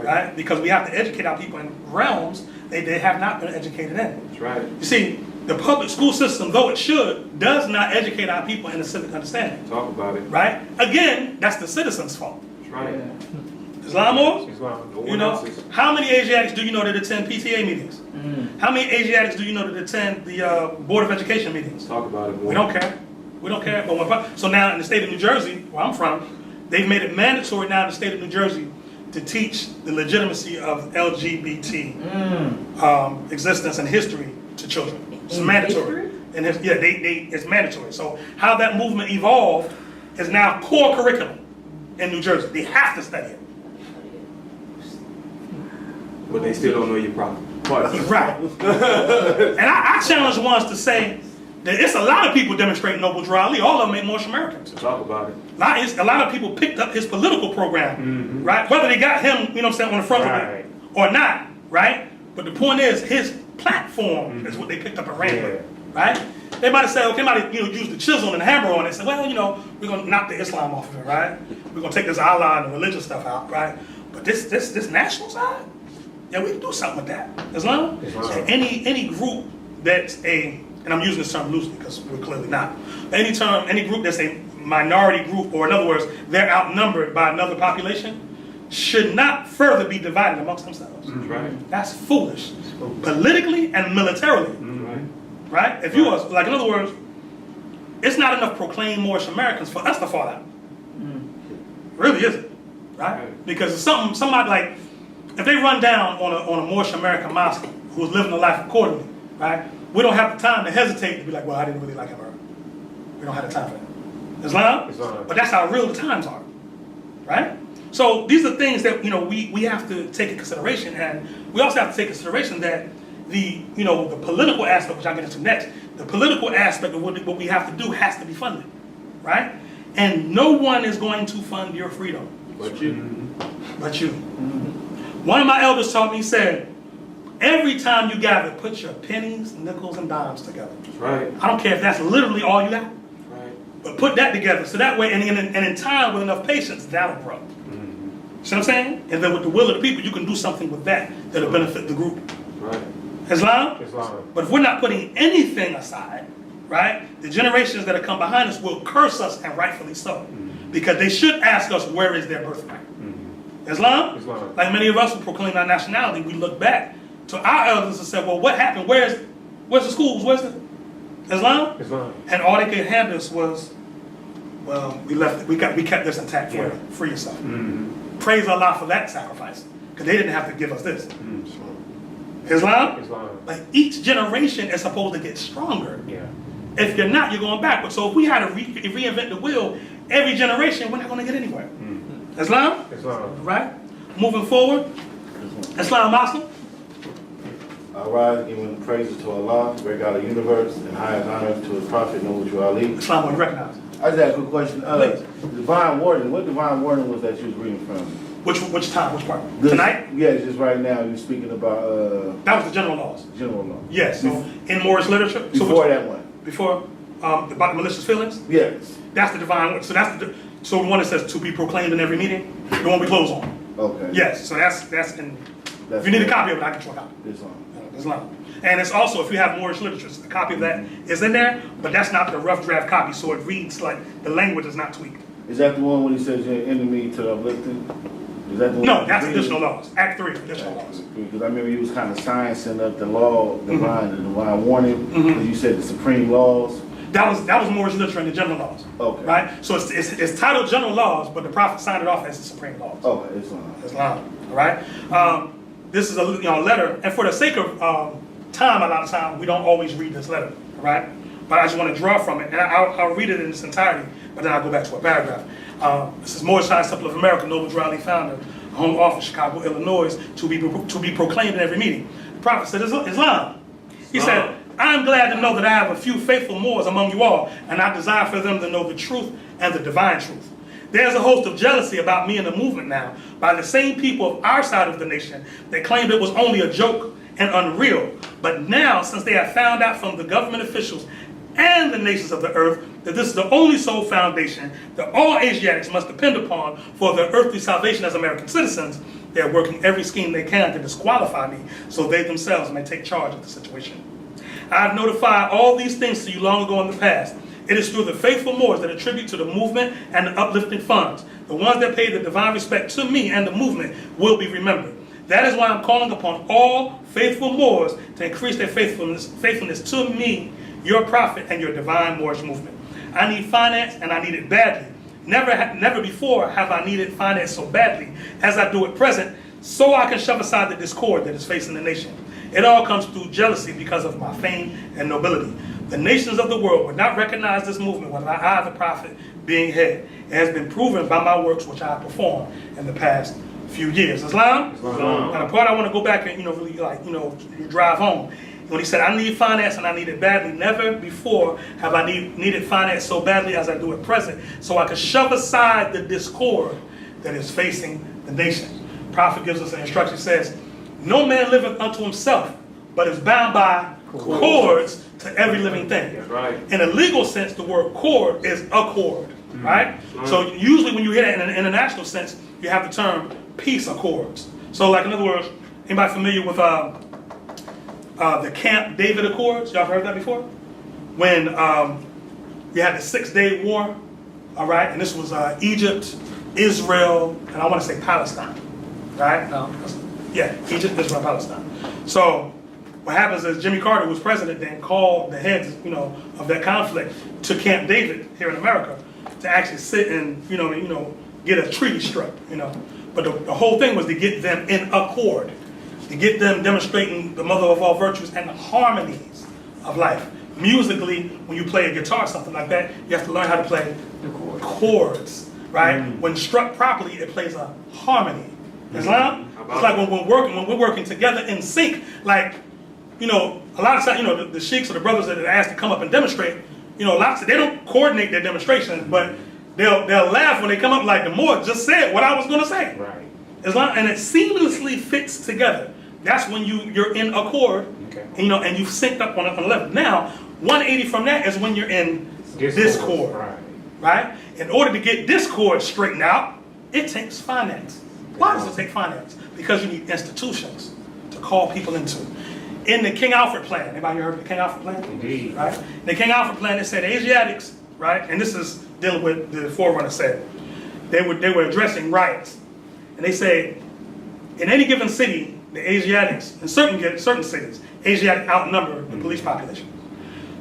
right? Because we have to educate our people in realms they have not been educated in. That's right. You see, the public school system, though it should, does not educate our people in a civic understanding. Talk about it. Right? Again, that's the citizens' fault. That's right. Islam or? No one else's. How many Asiatics do you know that attend PTA meetings? How many Asiatics do you know that attend the Board of Education meetings? Talk about it more. We don't care. We don't care. But so now in the state of New Jersey, where I'm from, they've made it mandatory now in the state of New Jersey to teach the legitimacy of LGBT existence and history to children. It's mandatory. And it's mandatory. So how that movement evolved is now core curriculum in New Jersey. They have to study it. But they still don't know your problem. Right. And I challenge ones to say that it's a lot of people demonstrating Noble Drew Ali. All of them ain't Moorish Americans. Talk about it. A lot of people picked up his political program, right? Whether they got him, on the front of it or not, right? But the point is, his platform is what they picked up and ran with, right? They might have said, okay, might have use the chisel and the hammer on it and say, well, we're gonna knock the Islam off of it, right? We're gonna take this Allah and the religious stuff out, right? But this national side, yeah, we can do something with that. Islam? Any group that's and I'm using this term loosely because we're clearly not. Any group that's a minority group, or in other words, they're outnumbered by another population, should not further be divided amongst themselves. Right. That's foolish. Politically and militarily. Right? If you was, like, in other words, it's not enough proclaimed Moorish Americans for us to fall out. Really isn't. Right? Because somebody like, if they run down on a Moorish American Muslim who's living a life accordingly, right? We don't have the time to hesitate to be like, well, I didn't really like him. We don't have the time for that. Islam? But that's how real the times are. Right? So these are things that we have to take in consideration, and we also have to take in consideration that the political aspect, which I'll get into next, the political aspect of what we have to do has to be funded. Right? And no one is going to fund your freedom. But you. But you. One of my elders taught me, he said, every time you gather, put your pennies, nickels, and dimes together. That's right. I don't care if that's literally all you got. Right. But put that together. So that way, and in time, with enough patience, that'll grow. See what I'm saying? And then with the will of the people, you can do something with that'll benefit the group. Right. Islam? Islam. But if we're not putting anything aside, right, the generations that have come behind us will curse us, and rightfully so. Because they should ask us, where is their birthright? Islam? Like many of us who proclaim our nationality, we look back to our elders and say, well, what happened? Where's the schools? Where's the Islam? And all they could hand us was, well, we kept this intact for you. Free yourself. Praise Allah for that sacrifice, because they didn't have to give us this. Islam? Like each generation is supposed to get stronger. If you're not, you're going backwards. So if we had to reinvent the wheel every generation, we're not going to get anywhere. Islam? Right? Moving forward. Islam Muslim? I rise giving praises to Allah, great God of the universe, and highest honors to his prophet, Noble Drew Ali. Islam will recognize. I just had a quick question. Divine Warden, what Divine Warden was that you was reading from? Which time? Which part? This, Tonight? Yeah, just right now. You're speaking about that was the general laws. General law. Yes. So in Moorish literature. Before that one. Before about the malicious feelings. Yes. That's the divine word. So the one that says to be proclaimed in every meeting. The one we close on. Okay. Yes. So that's in. If you need a copy of it, I can show a copy. Islam. And it's also, if you have Moorish literature, a copy of that is in there, but that's not the rough draft copy, so it reads like the language is not tweaked. Is that the one when he says you're an enemy to the uplifting? Is that the one? No, that's additional laws. Act 3, additional laws. Because I remember you was kind of sciencing up the law, the divine warning, because you said the supreme laws. That was Moorish literature in the general laws. Okay. Right? So it's titled general laws, but the Prophet signed it off as the supreme laws. Okay, Islam. All right? This is a letter, and for the sake of time, a lot of time, we don't always read this letter, right? But I just want to draw from it, and I'll read it in its entirety, but then I'll go back to a paragraph. This is Moorish Science Temple of America, Noble Drew Ali founder, home office, Chicago, Illinois, to be proclaimed in every meeting. The prophet said, Islam. He said, I'm glad to know that I have a few faithful Moors among you all, and I desire for them to know the truth and the divine truth. There's a host of jealousy about me and the movement now by the same people of our side of the nation that claimed it was only a joke and unreal. But now, since they have found out from the government officials and the nations of the earth that this is the only sole foundation that all Asiatics must depend upon for their earthly salvation as American citizens, they are working every scheme they can to disqualify me so they themselves may take charge of the situation. I have notified all these things to you long ago in the past. It is through the faithful Moors that attribute to the movement and the uplifting funds. The ones that pay the divine respect to me and the movement will be remembered. That is why I'm calling upon all faithful Moors to increase their faithfulness to me, your prophet, and your divine Moorish movement. I need finance, and I need it badly. Never before have I needed finance so badly as I do at present, so I can shove aside the discord that is facing the nation. It all comes through jealousy because of my fame and nobility. The nations of the world would not recognize this movement without I, the prophet, being head. It has been proven by my works which I have performed in the past few years. Islam? And the part I want to go back and, really drive home. When he said, I need finance and I need it badly, never before have I needed finance so badly as I do at present, so I could shove aside the discord that is facing the nation. The prophet gives us an instruction, says, no man liveth unto himself, but is bound by cords to every living thing. Right. In a legal sense, the word cord is accord, right? So usually when you hear that in an international sense, you have the term peace accords. So like in other words, anybody familiar with the Camp David Accords? Y'all heard that before? When you had the 6-day war, all right? And this was Egypt, Israel, and I want to say Palestine, right? Yeah, Egypt, Israel, Palestine. So what happens is Jimmy Carter, who was president then, called the heads, of that conflict to Camp David here in America to actually sit and, get a treaty struck, But the whole thing was to get them in accord, to get them demonstrating the mother of all virtues and the harmonies of life. Musically, when you play a guitar, something like that, you have to learn how to play the chords, right? When struck properly, it plays a harmony. Islam? It's like when we're working together in sync, like, a lot of times, the sheiks or the brothers that are asked to come up and demonstrate, lots of, they don't coordinate their demonstrations, but they'll laugh when they come up like the Moor just said what I was going to say. Right. Islam, and it seamlessly fits together. That's when you're in accord, Okay. and you've synced up on a level. Now, 180 from that is when you're in discord. Right? In order to get discord straightened out, it takes finance. Why does it take finance? Because you need institutions to call people into. In the King Alfred Plan, anybody heard of the King Alfred Plan? Indeed. Right? In the King Alfred Plan, it said Asiatics, right? And this is dealing with the Forerunner said. They were addressing riots. And they say, in any given city, the Asiatics, in certain cities, Asiatic outnumber the police population.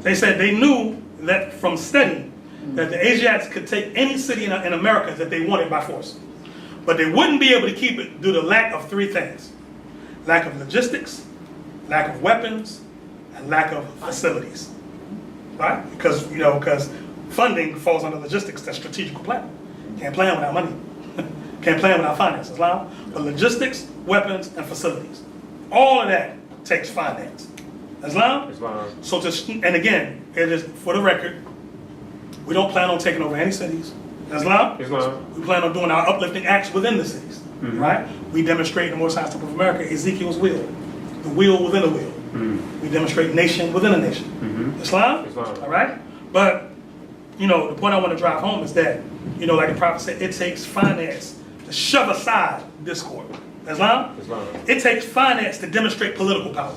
They said they knew that from study that the Asiatics could take any city in America that they wanted by force. But they wouldn't be able to keep it due to lack of three things. Lack of logistics, lack of weapons, and lack of facilities. Right? Because funding falls under logistics, that's strategic planning. Can't plan without money. Can't plan without finance. Islam. But logistics, weapons, and facilities. All of that takes finance. Islam? So and again, it is for the record, we don't plan on taking over any cities. Islam? We plan on doing our uplifting acts within the cities. Right? We demonstrate in the Most High Temple of America Ezekiel's wheel. The wheel within a wheel. We demonstrate nation within a nation. Islam? All right? But, the point I want to drive home is that, like the prophet said, it takes finance to shove aside discord. Islam? It takes finance to demonstrate political power.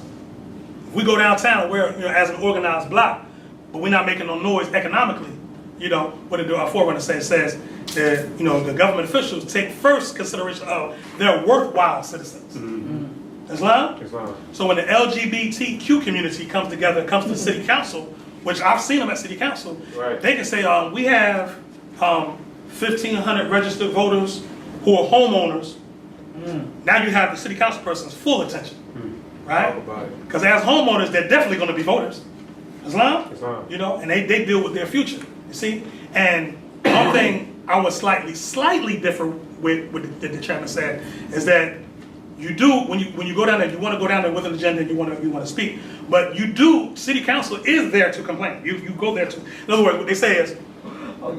If we go downtown, we're as an organized block, but we're not making no noise economically, what did our Forerunner say? It says that, the government officials take first consideration of their worthwhile citizens. Islam? So when the LGBTQ community comes together, comes to city council, which I've seen them at city council, they can say, we have 1,500 registered voters who are homeowners. Now you have the city council person's full attention, right? Because as homeowners, they're definitely going to be voters. Islam? And they deal with their future, you see? And one thing I was slightly different with what the chairman said, is that you do, when you go down there, you want to go down there with an agenda and you want to speak, but you do, city council is there to complain. You go there to, in other words, what they say is,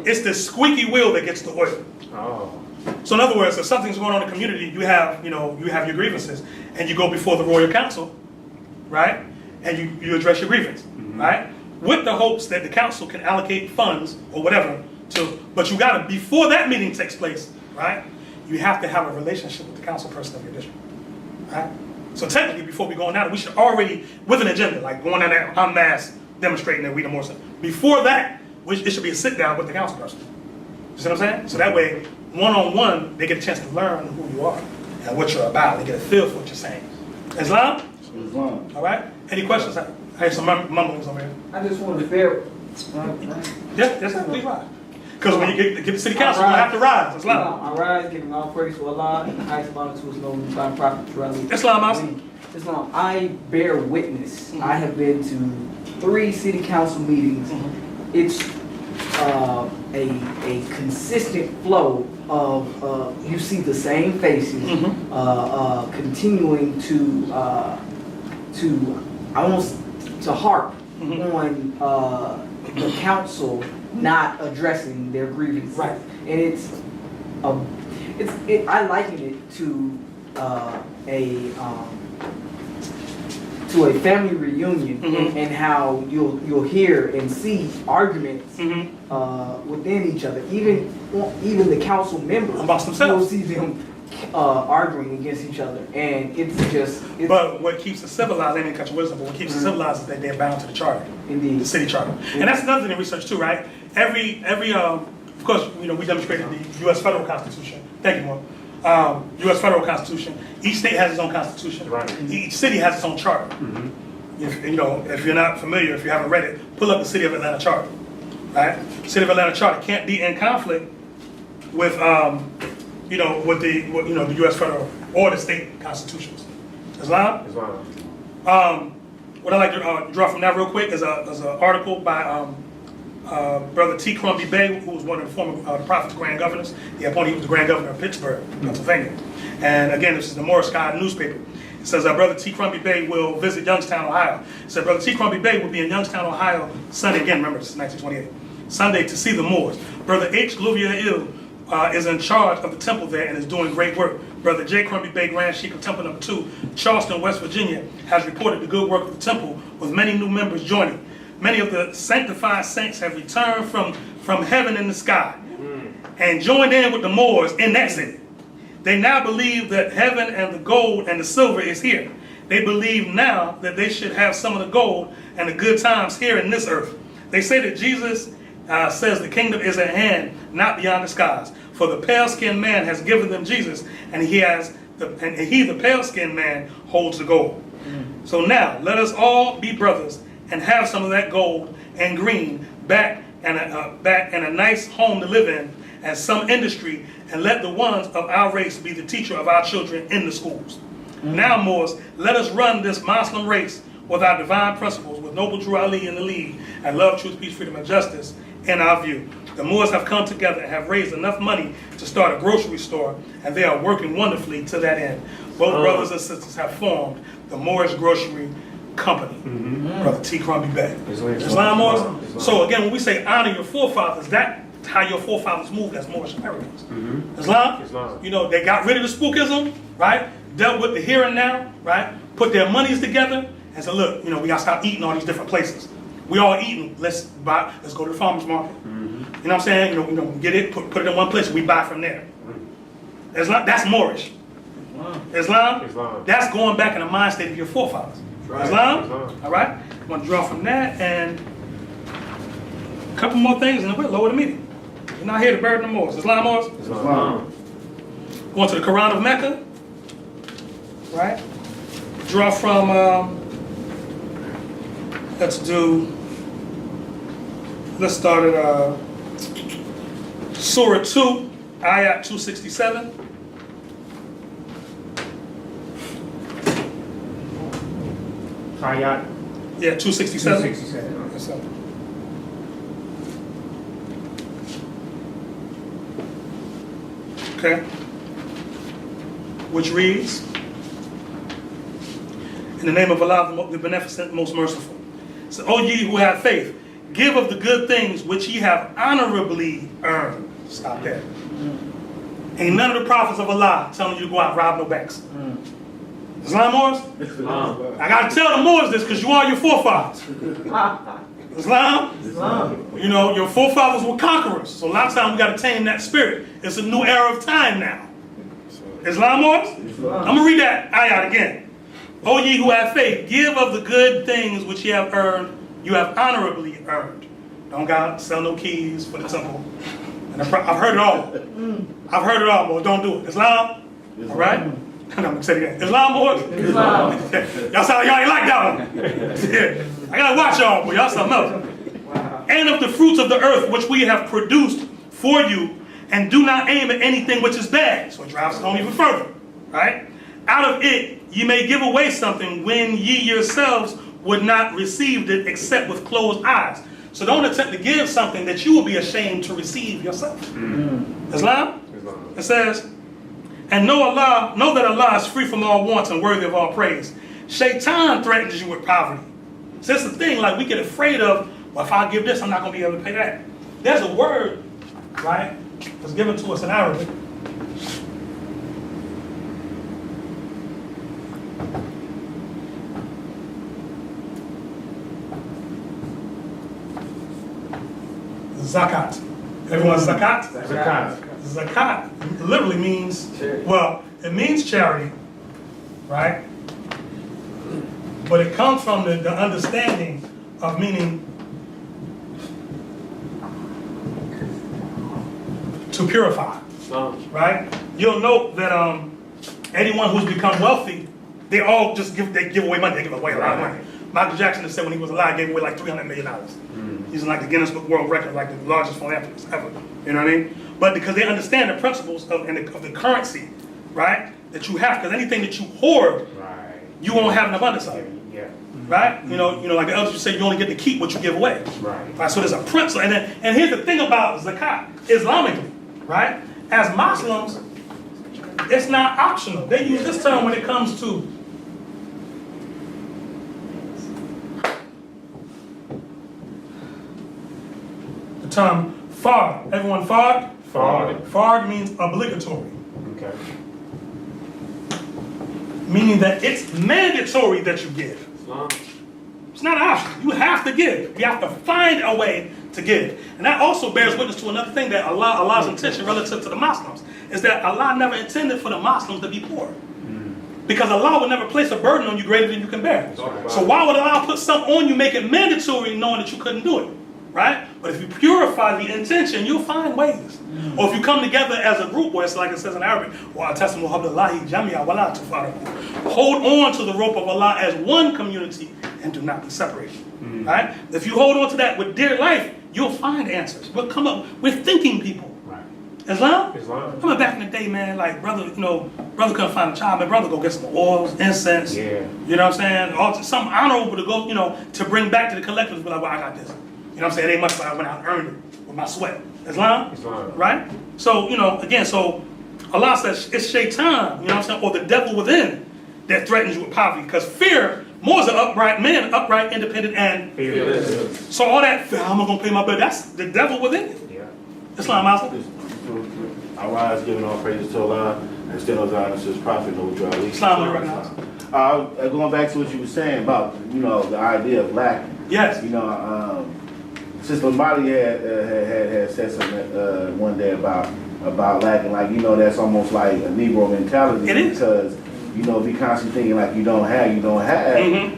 it's the squeaky wheel that gets the oil. Oh. So in other words, if something's going on in the community, you have your grievances, and you go before the royal council, right? And you address your grievance, right? With the hopes that the council can allocate funds or whatever but you gotta, before that meeting takes place, right? You have to have a relationship with the council person of your district, right? So technically, before we go on down, we should already, with an agenda, like going down there en masse, demonstrating that we the more. Before that, it should be a sit down with the council person. You see what I'm saying? So that way, one-on-one, they get a chance to learn who you are and what you're about. They get a feel for what you're saying. Islam? Islam. All right? Any questions? I have some mumblings over here. I just want to bear. Yes, please rise. Because when you get to city council, you have to rise. Islam. I rise, giving all praise to Allah and the highest honor to His noble divine prophet. Islam, I bear witness. I have been to 3 city council meetings. It's a consistent flow of you see the same faces continuing to almost to harp on the council not addressing their grievances. Right. And I liken it to a family reunion and how you'll hear and see arguments within each other. Even the council members, amongst themselves, you'll see them arguing against each other, and it's but what keeps it civilized, I didn't cut your wisdom, but what keeps it civilized is that they're bound to the charter, indeed, the city charter, and that's another thing in research too, right? Every of course, we demonstrated the U.S. federal Constitution. Thank you, Mark. U.S. federal Constitution. Each state has its own constitution. Right. Each city has its own charter. If you're not familiar, if you haven't read it, pull up the City of Atlanta charter. Right? City of Atlanta charter can't be in conflict with with the U.S. federal or the state constitutions. Islam. What I like to draw from that real quick is an article by Brother T. Crumbie Bay, who was one of the former the Prophet's grand governors. He was the grand governor of Pittsburgh, Pennsylvania. And again, this is the Morris Sky newspaper. It says Brother T. Crumbie Bay will visit Youngstown, Ohio. It said Brother T. Crumbie Bay will be in Youngstown, Ohio Sunday, again, remember this is 1928, Sunday to see the Moors. Brother H. Louvier-Il is in charge of the temple there and is doing great work. Brother J. Crumbie Bay, Grand Sheik of Temple Number 2, Charleston, West Virginia, has reported the good work of the temple with many new members joining. Many of the sanctified saints have returned from heaven in the sky and joined in with the Moors in that city. They now believe that heaven and the gold and the silver is here. They believe now that they should have some of the gold and the good times here in this earth. They say that Jesus says the kingdom is at hand, not beyond the skies. For the pale-skinned man has given them Jesus, and he, the pale-skinned man, holds the gold. So now, let us all be brothers and have some of that gold and green back and a nice home to live in and some industry, and let the ones of our race be the teacher of our children in the schools. Now, Moors, let us run this Muslim race with our divine principles, with noble Drew Ali in the lead, and love, truth, peace, freedom, and justice in our view. The Moors have come together and have raised enough money to start a grocery store, and they are working wonderfully to that end. Both brothers and sisters have formed the Moorish Grocery Company. Brother T. Crumbie Bay. Islam Moors. So again, when we say honor your forefathers, that's how your forefathers moved as Moorish Americans. Islam. They got rid of the spookism, right? Dealt with the here and now, right? Put their monies together and said, look, we gotta stop eating all these different places. We all eating. Let's go to the farmer's market. You know what I'm saying? Get it, put it in one place. We buy from there. Islam, that's Moorish. Islam. That's going back in the mind state of your forefathers. Right. Islam. All right. I'm going to draw from that and a couple more things, and then we'll lower the meeting. We're not here to burden the Moors. Islam Moors. Going to the Quran of Mecca. Right. Draw from. Let's start at Surah 2, Ayat 267. Ayat? Yeah, 267. 267. Yes, sir. Okay? Which reads, in the name of Allah, the beneficent, most merciful. So, O ye who have faith, give of the good things which ye have honorably earned. Stop there. Ain't none of the prophets of Allah telling you to go out and rob no banks. Islam Moors? I gotta tell the Moors this because you are your forefathers. Islam? You know, your forefathers were conquerors. So a lot of times we gotta tame that spirit. It's a new era of time now. Islam Moors? I'm gonna read that ayat again. O ye who have faith, give of the good things which ye have earned, you have honorably earned. Don't gotta sell no keys for the temple. And I've heard it all. I've heard it all, boy. Don't do it. Islam? All right? I'm gonna say it again. Islam, boys? Islam. Y'all sound like y'all ain't like that one. Yeah. I gotta watch y'all, boy. Y'all something else. And of the fruits of the earth which we have produced for you, and do not aim at anything which is bad. So it drives it home even further. Right? Out of it ye may give away something when ye yourselves would not receive it except with closed eyes. So don't attempt to give something that you will be ashamed to receive yourself. Islam? It says, and know that Allah is free from all wants and worthy of all praise. Shaitan threatens you with poverty. So that's the thing, like we get afraid of, well, if I give this, I'm not going to be able to pay that. There's a word, right, that's given to us in Arabic. Zakat. Everyone zakat? Zakat. Zakat literally means, well, it means charity, right? But it comes from the understanding of meaning to purify, right? You'll note that anyone who's become wealthy, they all just give away money. They give away a lot of money. Michael Jackson said when he was alive, gave away like $300 million. He's in like the Guinness Book World Record, like the largest philanthropist ever. You know what I mean? But because they understand the principles of the currency, right? That you have, because anything that you hoard, you won't have an abundance of. Yeah. Right? You know, like the elders say, you only get to keep what you give away. Right. So there's a principle, and here's the thing about zakat, Islamically, right? As Muslims, it's not optional. They use this term when it comes to the term fard. Everyone fard? Fard. Fard means obligatory. Okay. Meaning that it's mandatory that you give. It's not an option. You have to give. You have to find a way to give. And that also bears witness to another thing that Allah's intention relative to the Muslims is that Allah never intended for the Muslims to be poor. Because Allah would never place a burden on you greater than you can bear. So why would Allah put something on you, make it mandatory, knowing that you couldn't do it? Right? But if you purify the intention, you'll find ways. Or if you come together as a group, where it's like it says in Arabic, hold on to the rope of Allah as one community and do not be separated. Right? If you hold on to that with dear life, you'll find answers. We'll come up, we're thinking people. Right. Islam? Islam. I remember back in the day, man, like brother couldn't find a job, man, brother go get some oils, incense. Yeah. You know what I'm saying? Or something honorable to go, to bring back to the collectors, be like, well, I got this. You know what I'm saying? It ain't much, but I went out and earned it with my sweat. Islam? Right? So, again, so Allah says it's shaitan, you know what I'm saying, or the devil within that threatens you with poverty. Because fear, more is an upright man, upright, independent, and Fearless. so all that, I'm not going to pay my bill, that's the devil within you. Yeah. Islam, Muslim. Allah is giving all praises to Allah and still those honors to his prophet. Islam, we recognize. Going back to what you were saying about, the idea of lack. Yes. Sister Molly had said something one day about lacking, like, that's almost like a Negro mentality. It is. Because, if you're constantly thinking like you don't have,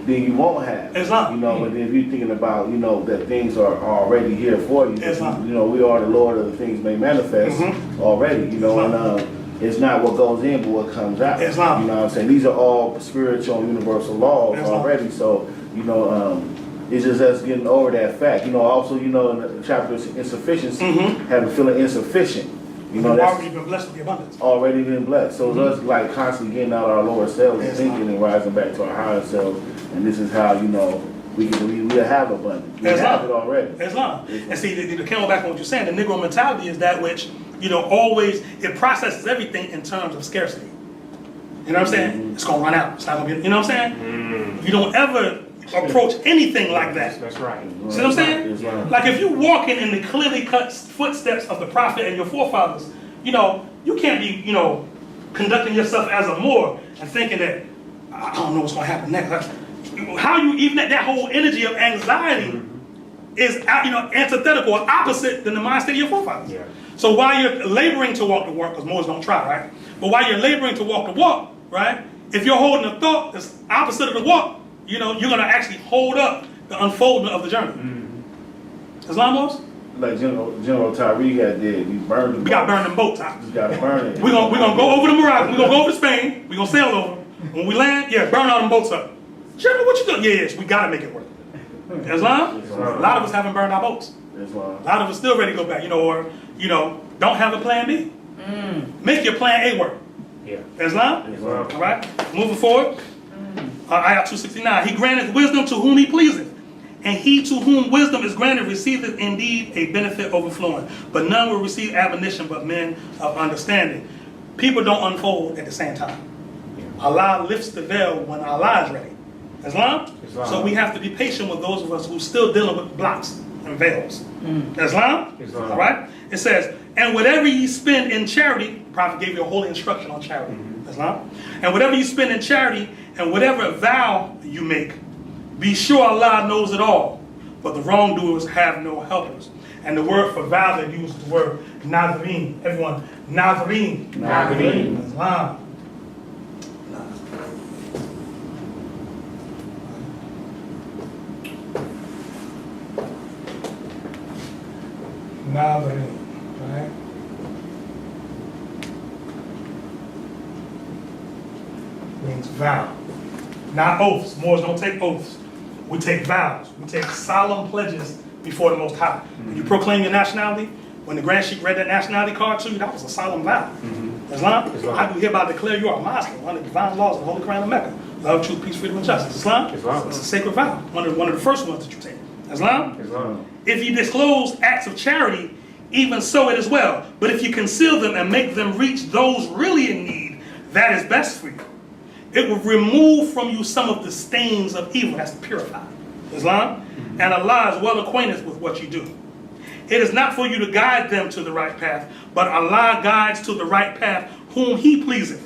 then you won't have. Islam. But if you're thinking about, that things are already here for you, Islam. we are the Lord of the things may manifest already, and it's not what goes in, but what comes out. Islam. You know what I'm saying? These are all spiritual and universal laws Islam. already, so, it's just us getting over that fact. Also, in the chapter of insufficiency, having feeling insufficient. We've already been blessed with the abundance. Already been blessed. So it's us like constantly getting out our lower selves and thinking and rising back to our higher selves. And this is how, we have abundance. We have it already. Islam. And see, to come back on what you're saying, the Negro mentality is that which always, it processes everything in terms of scarcity. You know what I'm saying? It's gonna run out. It's not gonna be, you know what I'm saying? You don't ever approach anything like that. That's right. See what I'm saying? Like if you're walking in the clearly cut footsteps of the prophet and your forefathers, you can't be, conducting yourself as a Moor and thinking that, I don't know what's gonna happen next. How you, even that whole energy of anxiety is, antithetical or opposite than the mind state of your forefathers. Yeah. So while you're laboring to walk the walk, because Moors don't try, right? But while you're laboring to walk the walk, right? If you're holding a thought that's opposite of the walk, you're gonna actually hold up the unfoldment of the journey. Islam Moors? Like General Tariq had did, he burned them. We got to burn them boats out. You gotta burn it. We're gonna go over to Morocco. We're gonna go over to Spain. We're gonna sail over. When we land, burn all them boats up. General, what you doing? Yes, we gotta make it work. Islam? A lot of us haven't burned our boats. Islam. A lot of us still ready to go back, or don't have a plan B. Make your plan A work. Yeah. Islam? Islam. All right. Moving forward. Ayah 269. He granteth wisdom to whom he pleaseth, and he to whom wisdom is granted receiveth indeed a benefit overflowing. But none will receive admonition but men of understanding. People don't unfold at the same time. Allah lifts the veil when Allah is ready. Islam? So we have to be patient with those of us who are still dealing with blocks and veils. Islam? All right? It says, and whatever ye spend in charity, the Prophet gave you a holy instruction on charity. Islam? And whatever you spend in charity, and whatever vow you make, be sure Allah knows it all. But the wrongdoers have no helpers. And the word for vow that used is the word Nazarene. Everyone, Nazarene. Nazarene. Islam. Nazarene, right? Means vow. Not oaths. Moors don't take oaths. We take vows. We take solemn pledges before the Most High. When you proclaim your nationality, when the Grand Sheik read that nationality card to you, that was a solemn vow. Islam? I do hereby declare you are a Muslim under the divine laws of the Holy Quran of Mecca. Love, truth, peace, freedom, and justice. Islam? It's a sacred vow. One of the first ones that you take. Islam? If you disclose acts of charity, even so it is well. But if you conceal them and make them reach those really in need, that is best for you. It will remove from you some of the stains of evil. That's purified. Islam? And Allah is well acquainted with what you do. It is not for you to guide them to the right path, but Allah guides to the right path whom He pleaseth.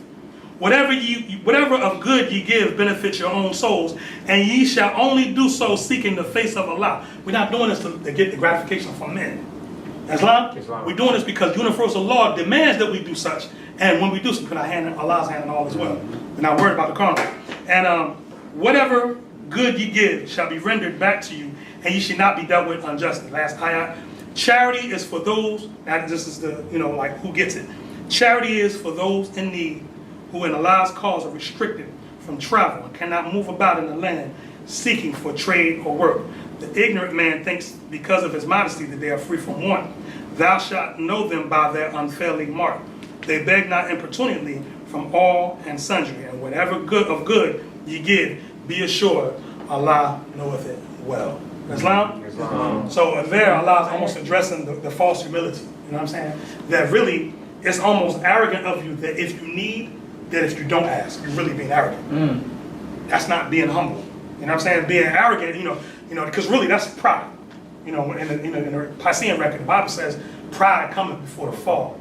Whatever of good ye give benefits your own souls, and ye shall only do so seeking the face of Allah. We're not doing this to get the gratification from men. Islam? We're doing this because universal law demands that we do such. And when we do so, we put our hand in Allah's hand and all as well. We're not worried about the carnal. And whatever good ye give shall be rendered back to you, and ye should not be dealt with unjustly. Last ayah. Charity is for those, now this is the, like who gets it. Charity is for those in need who in Allah's cause are restricted from travel and cannot move about in the land seeking for trade or work. The ignorant man thinks because of his modesty that they are free from want. Thou shalt know them by their unfailing mark. They beg not importunately from all and sundry, and whatever good ye give, be assured Allah knoweth it well. Islam? So there Allah is almost addressing the false humility. You know what I'm saying? That really, it's almost arrogant of you that if you need, that if you don't ask, you're really being arrogant. That's not being humble. You know what I'm saying? Being arrogant, because really that's pride. In the Piscean record, the Bible says pride cometh before the fall.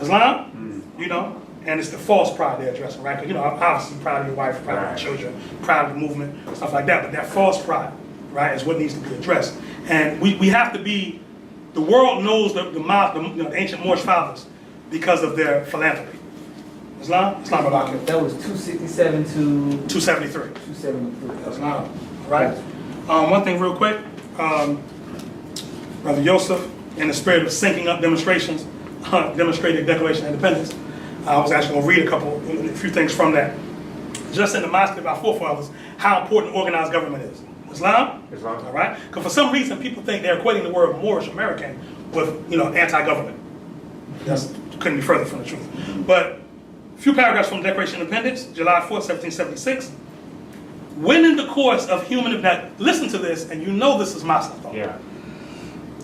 Islam? And it's the false pride they're addressing, right? Because, obviously proud of your wife, proud of your children, proud of the movement, stuff like that. But that false pride, right, is what needs to be addressed. And we have to be, the world knows the ancient Moorish fathers because of their philanthropy. Islam? Islam about it. That was 267 to 273. 273. Islam. Right? One thing real quick. Brother Yosef, in the spirit of syncing up demonstrations, demonstrated Declaration of Independence. I was actually going to read a few things from that. Just in the mindset of our forefathers, how important organized government is. Islam? All right? Because for some reason, people think they're equating the word Moorish American with, anti-government. That couldn't be further from the truth. But a few paragraphs from the Declaration of Independence, July 4, 1776. When in the course of human event, listen to this, and this is my thought. Yeah.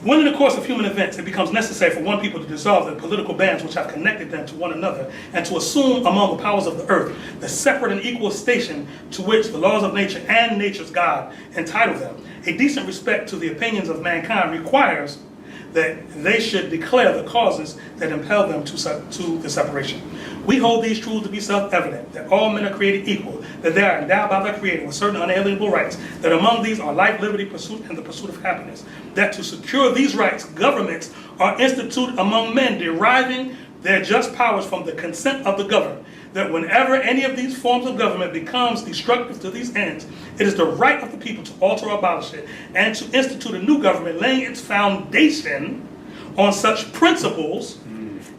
When in the course of human events it becomes necessary for one people to dissolve the political bands which have connected them to one another and to assume among the powers of the earth the separate and equal station to which the laws of nature and nature's God entitle them, a decent respect to the opinions of mankind requires that they should declare the causes that impel them to the separation. We hold these truths to be self-evident, that all men are created equal, that they are endowed by their Creator with certain unalienable rights, that among these are life, liberty, pursuit, and the pursuit of happiness, that to secure these rights, governments are instituted among men, deriving their just powers from the consent of the governed, that whenever any of these forms of government becomes destructive to these ends, it is the right of the people to alter or abolish it, and to institute a new government laying its foundation on such principles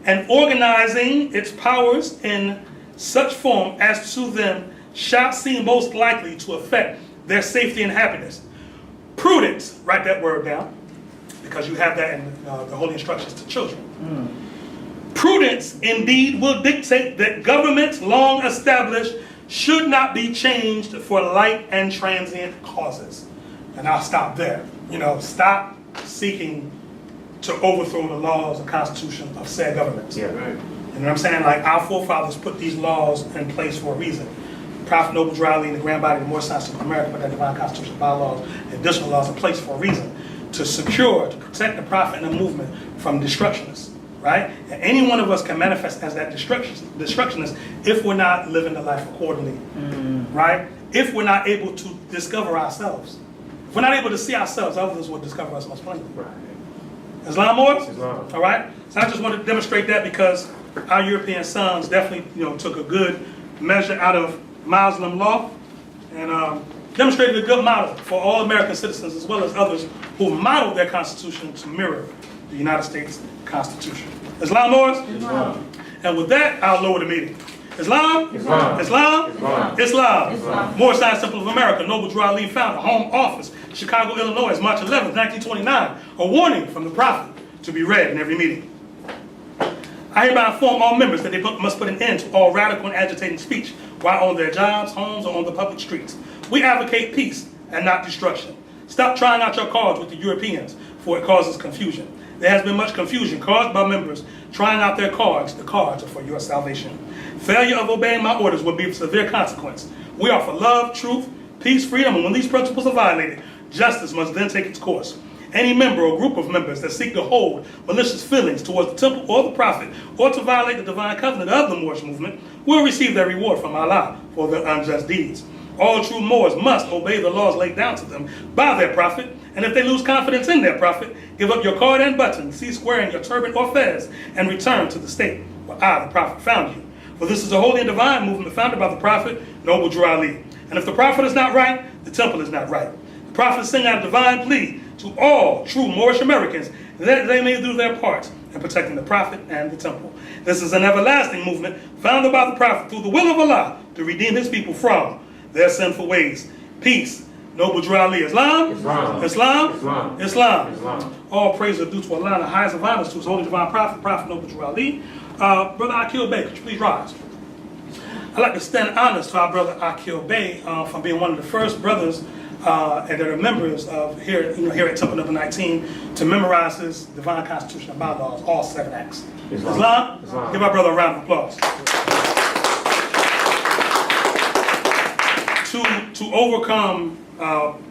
and organizing its powers in such form as to them shall seem most likely to affect their safety and happiness. Prudence, write that word down, because you have that in the Holy Instructions to children. Prudence indeed will dictate that governments long established should not be changed for light and transient causes. And I'll stop there. Stop seeking to overthrow the laws and constitution of said governments. Yeah, right. You know what I'm saying? Like, our forefathers put these laws in place for a reason. Prophet Noble Riley and the grand body of the More Science of America put that divine constitution, bylaws, and additional laws in place for a reason. To protect the prophet and the movement from destructionists, right? And any one of us can manifest as that destructionist if we're not living the life accordingly, right? If we're not able to discover ourselves. If we're not able to see ourselves, others will discover us most plainly. Right. Islam more? Islam. All right? So I just wanted to demonstrate that because our European sons definitely, took a good measure out of Muslim law and demonstrated a good model for all American citizens as well as others who modeled their constitution to mirror the United States Constitution. Islam more? Islam. And with that, I'll lower the meeting. Islam? Islam. Islam? Islam. Islam. Islam. More Science Temple of America, Noble Drew Ali founder, home office, Chicago, Illinois, March 11th, 1929. A warning from the prophet to be read in every meeting. I hereby inform all members that they must put an end to all radical and agitating speech while on their jobs, homes, or on the public streets. We advocate peace and not destruction. Stop trying out your cards with the Europeans, for it causes confusion. There has been much confusion caused by members trying out their cards. The cards are for your salvation. Failure of obeying my orders will be of severe consequence. We are for love, truth, peace, freedom, and when these principles are violated, justice must then take its course. Any member or group of members that seek to hold malicious feelings towards the temple or the prophet, or to violate the divine covenant of the Moorish movement, will receive their reward from Allah for their unjust deeds. All true Moors must obey the laws laid down to them by their prophet, and if they lose confidence in their prophet, give up your card and button, cease wearing your turban or fez, and return to the state where I, the prophet, found you. For this is a holy and divine movement founded by the prophet, Noble Drew Ali. And if the prophet is not right, the temple is not right. The prophet is sending out a divine plea to all true Moorish Americans that they may do their part in protecting the prophet and the temple. This is an everlasting movement founded by the prophet through the will of Allah to redeem his people from their sinful ways. Peace. Noble Drew Ali. Islam? Islam. Islam? Islam. Islam. Islam. All praise are due to Allah, the highest of honors to his holy divine prophet, Prophet Noble Drew Ali. Brother Akil Bey, could you please rise? I'd like to extend honors to our brother Akil Bey for being one of the first brothers and that are members of here at Temple Number 19 to memorize his divine constitution and bylaws, all 7 acts. Islam? Islam. Give our brother a round of applause. To overcome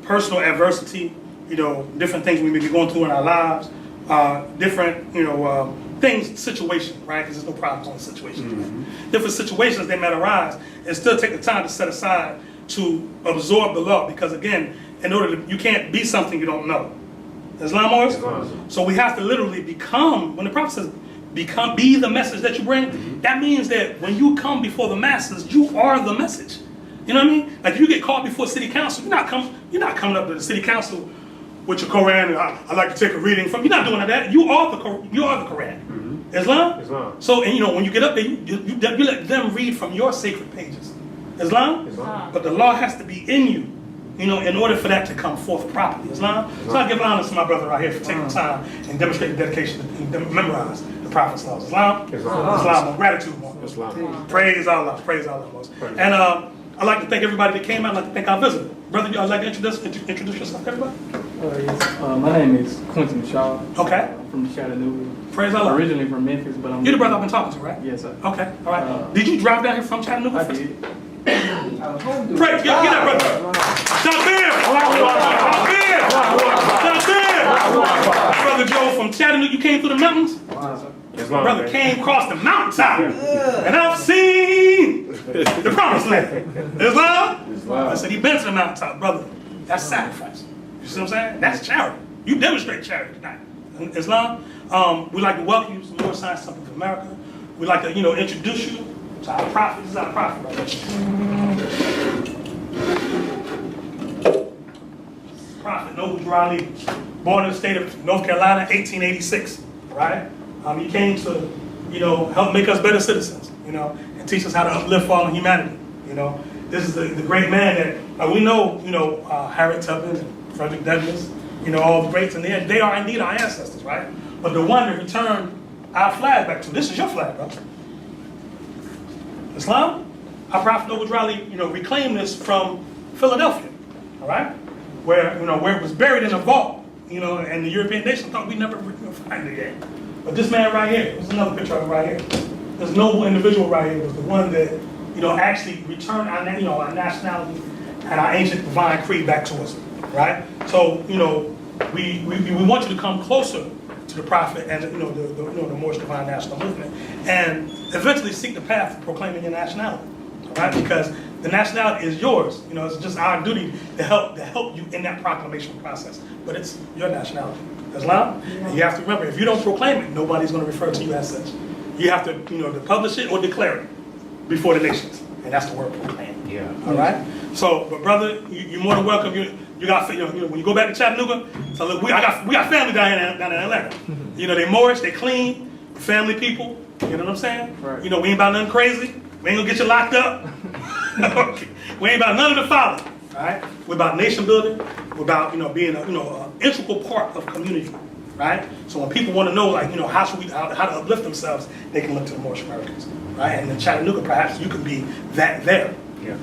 personal adversity, different things we may be going through in our lives, different, things, situation, right? Because there's no problems on the situation. Different situations they might arise, and still take the time to set aside to absorb the law. Because again, you can't be something you don't know. Islam or? So we have to literally become. When the prophet says, be the message that you bring. That means that when you come before the masses, you are the message. You know what I mean? Like if you get called before city council, you're not coming up to the city council with your Quran and I'd like to take a reading from. You're not doing that. You are the Quran. Islam? So, and when you get up there, you let them read from your sacred pages. Islam? But the law has to be in you, in order for that to come forth properly. Islam? So I give honor to my brother right here for taking time and demonstrating dedication to memorize the Prophet's laws. Islam? Islam. Gratitude, Islam. Praise Allah. Praise Allah. And I'd like to thank everybody that came out. I'd like to thank our visitor. Brother, you'd like to introduce yourself, everybody? Yes. My name is Quentin Shaw. Okay. From Chattanooga. Praise Allah. Originally from Memphis, but I'm... You're the brother I've been talking to, right? Yes, sir. Okay, all right. Did you drive down here from Chattanooga? I did. Praise, get that, brother. Stop there. Brother Joe from Chattanooga, you came through the mountains? Brother came across the mountaintop. And I've seen the promised land. Islam? I said, he been to the mountaintop, brother. That's sacrifice. You see what I'm saying? That's charity. You demonstrate charity tonight. In Islam, we'd like to welcome you to the More Science Temple of America. We'd like to, introduce you to our prophet. This is our prophet, brother. Prophet Noble Drew Ali, born in the state of North Carolina, 1886, right? He came to, help make us better citizens, and teach us how to uplift fallen humanity, This is the great man that we know, Harriet Tubman and Frederick Douglass, all the greats, and they are indeed our ancestors, right? But the one that returned our flag back to, this is your flag, bro. Islam, our Prophet Noble Drew Ali, reclaimed this from Philadelphia, all right? Where it was buried in a vault, and the European nations thought we'd never find it again. But this man right here, there's another picture of him right here. This noble individual right here was the one that, actually returned our nationality and our ancient divine creed back to us, right? So, we want you to come closer to the prophet and the Moorish divine national movement, and eventually seek the path of proclaiming your nationality, right? Because the nationality is yours. It's just our duty to help you in that proclamation process. But it's your nationality. Islam. And you have to remember, if you don't proclaim it, nobody's going to refer to you as such. You have to, to publish it or declare it before the nations, and that's the word proclaim. Yeah. All right. So, but brother, you're more than welcome. You got, when you go back to Chattanooga. So look, we got family down in Atlanta. They Moorish, they clean, family people. You know what I'm saying? Right. We ain't about nothing crazy. We ain't gonna get you locked up. We ain't about none of the folly. All right. We're about nation building. We're about being an integral part of community. Right? So when people want to know, how to uplift themselves, they can look to the Moorish Americans, right? And in Chattanooga, perhaps you could be that there. Yeah.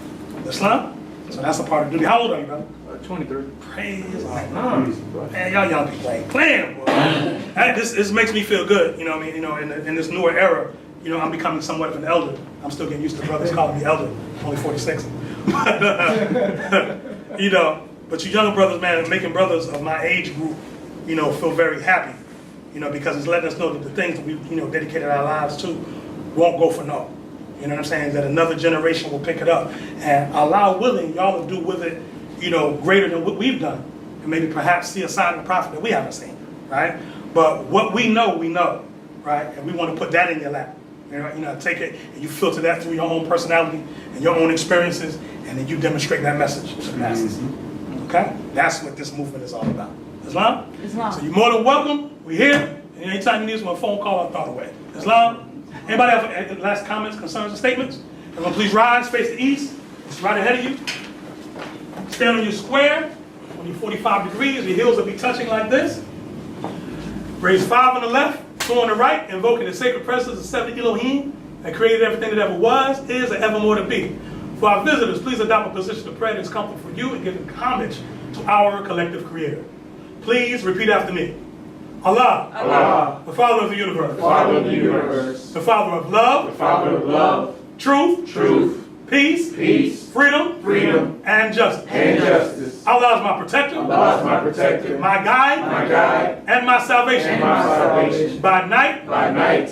Islam. So that's a part of duty. How old are you, brother? 23. Praise Allah. Man, y'all young people ain't playing, boy. This makes me feel good. In this newer era, I'm becoming somewhat of an elder. I'm still getting used to brothers calling me elder. I'm only 46. But you younger brothers, man, making brothers of my age group, feel very happy, because it's letting us know that the things that we, dedicated our lives to won't go for naught. You know what I'm saying? That another generation will pick it up and allow willing y'all to do with it, greater than what we've done, and maybe perhaps see a side of the prophet that we haven't seen, right? But what we know, right? And we want to put that in your lap. Take it and you filter that through your own personality and your own experiences, and then you demonstrate that message to the masses. Okay? That's what this movement is all about. Islam? So you're more than welcome. We're here. And anytime you need a phone call, I'll throw it away. Islam? Anybody have any last comments, concerns, or statements? Everyone please rise, face the east. It's right ahead of you. Stand on your square. When you're 45 degrees, your heels will be touching like this. Raise 5 on the left, 4 on the right, invoking the sacred presence of 70 Elohim that created everything that ever was, is, and evermore to be. For our visitors, please adopt a position of prayer that is comfort for you and give homage to our collective creator. Please repeat after me. Allah, Allah, the Father of the universe, the Father of the universe, the Father of love, the Father of love, truth, truth, peace, peace, freedom, freedom, and justice. And justice. Allah is my protector, Allah is my protector, my guide, and my salvation, by night,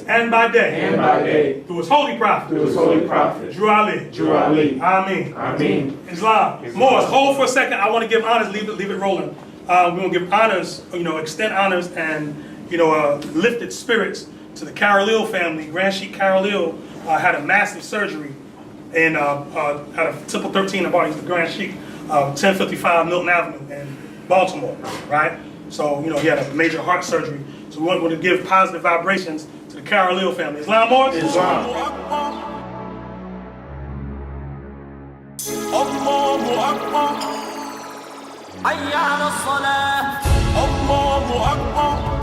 and by day, through His holy prophet, Drew Ali, Ameen. Islam. Morris, hold for a second. I want to give honors. Leave it rolling. We're going to give honors, extend honors and, lifted spirits to the Carol family. Grand Sheik Heru had a massive surgery in at a Temple 13 of the Grand Sheik, 1055 Milton Avenue in Baltimore, right? So, he had a major heart surgery. So we want to give positive vibrations to the Carol family. Islam, Morris? Islam. Allahu Akbar. حي على الصلاة الله أكبر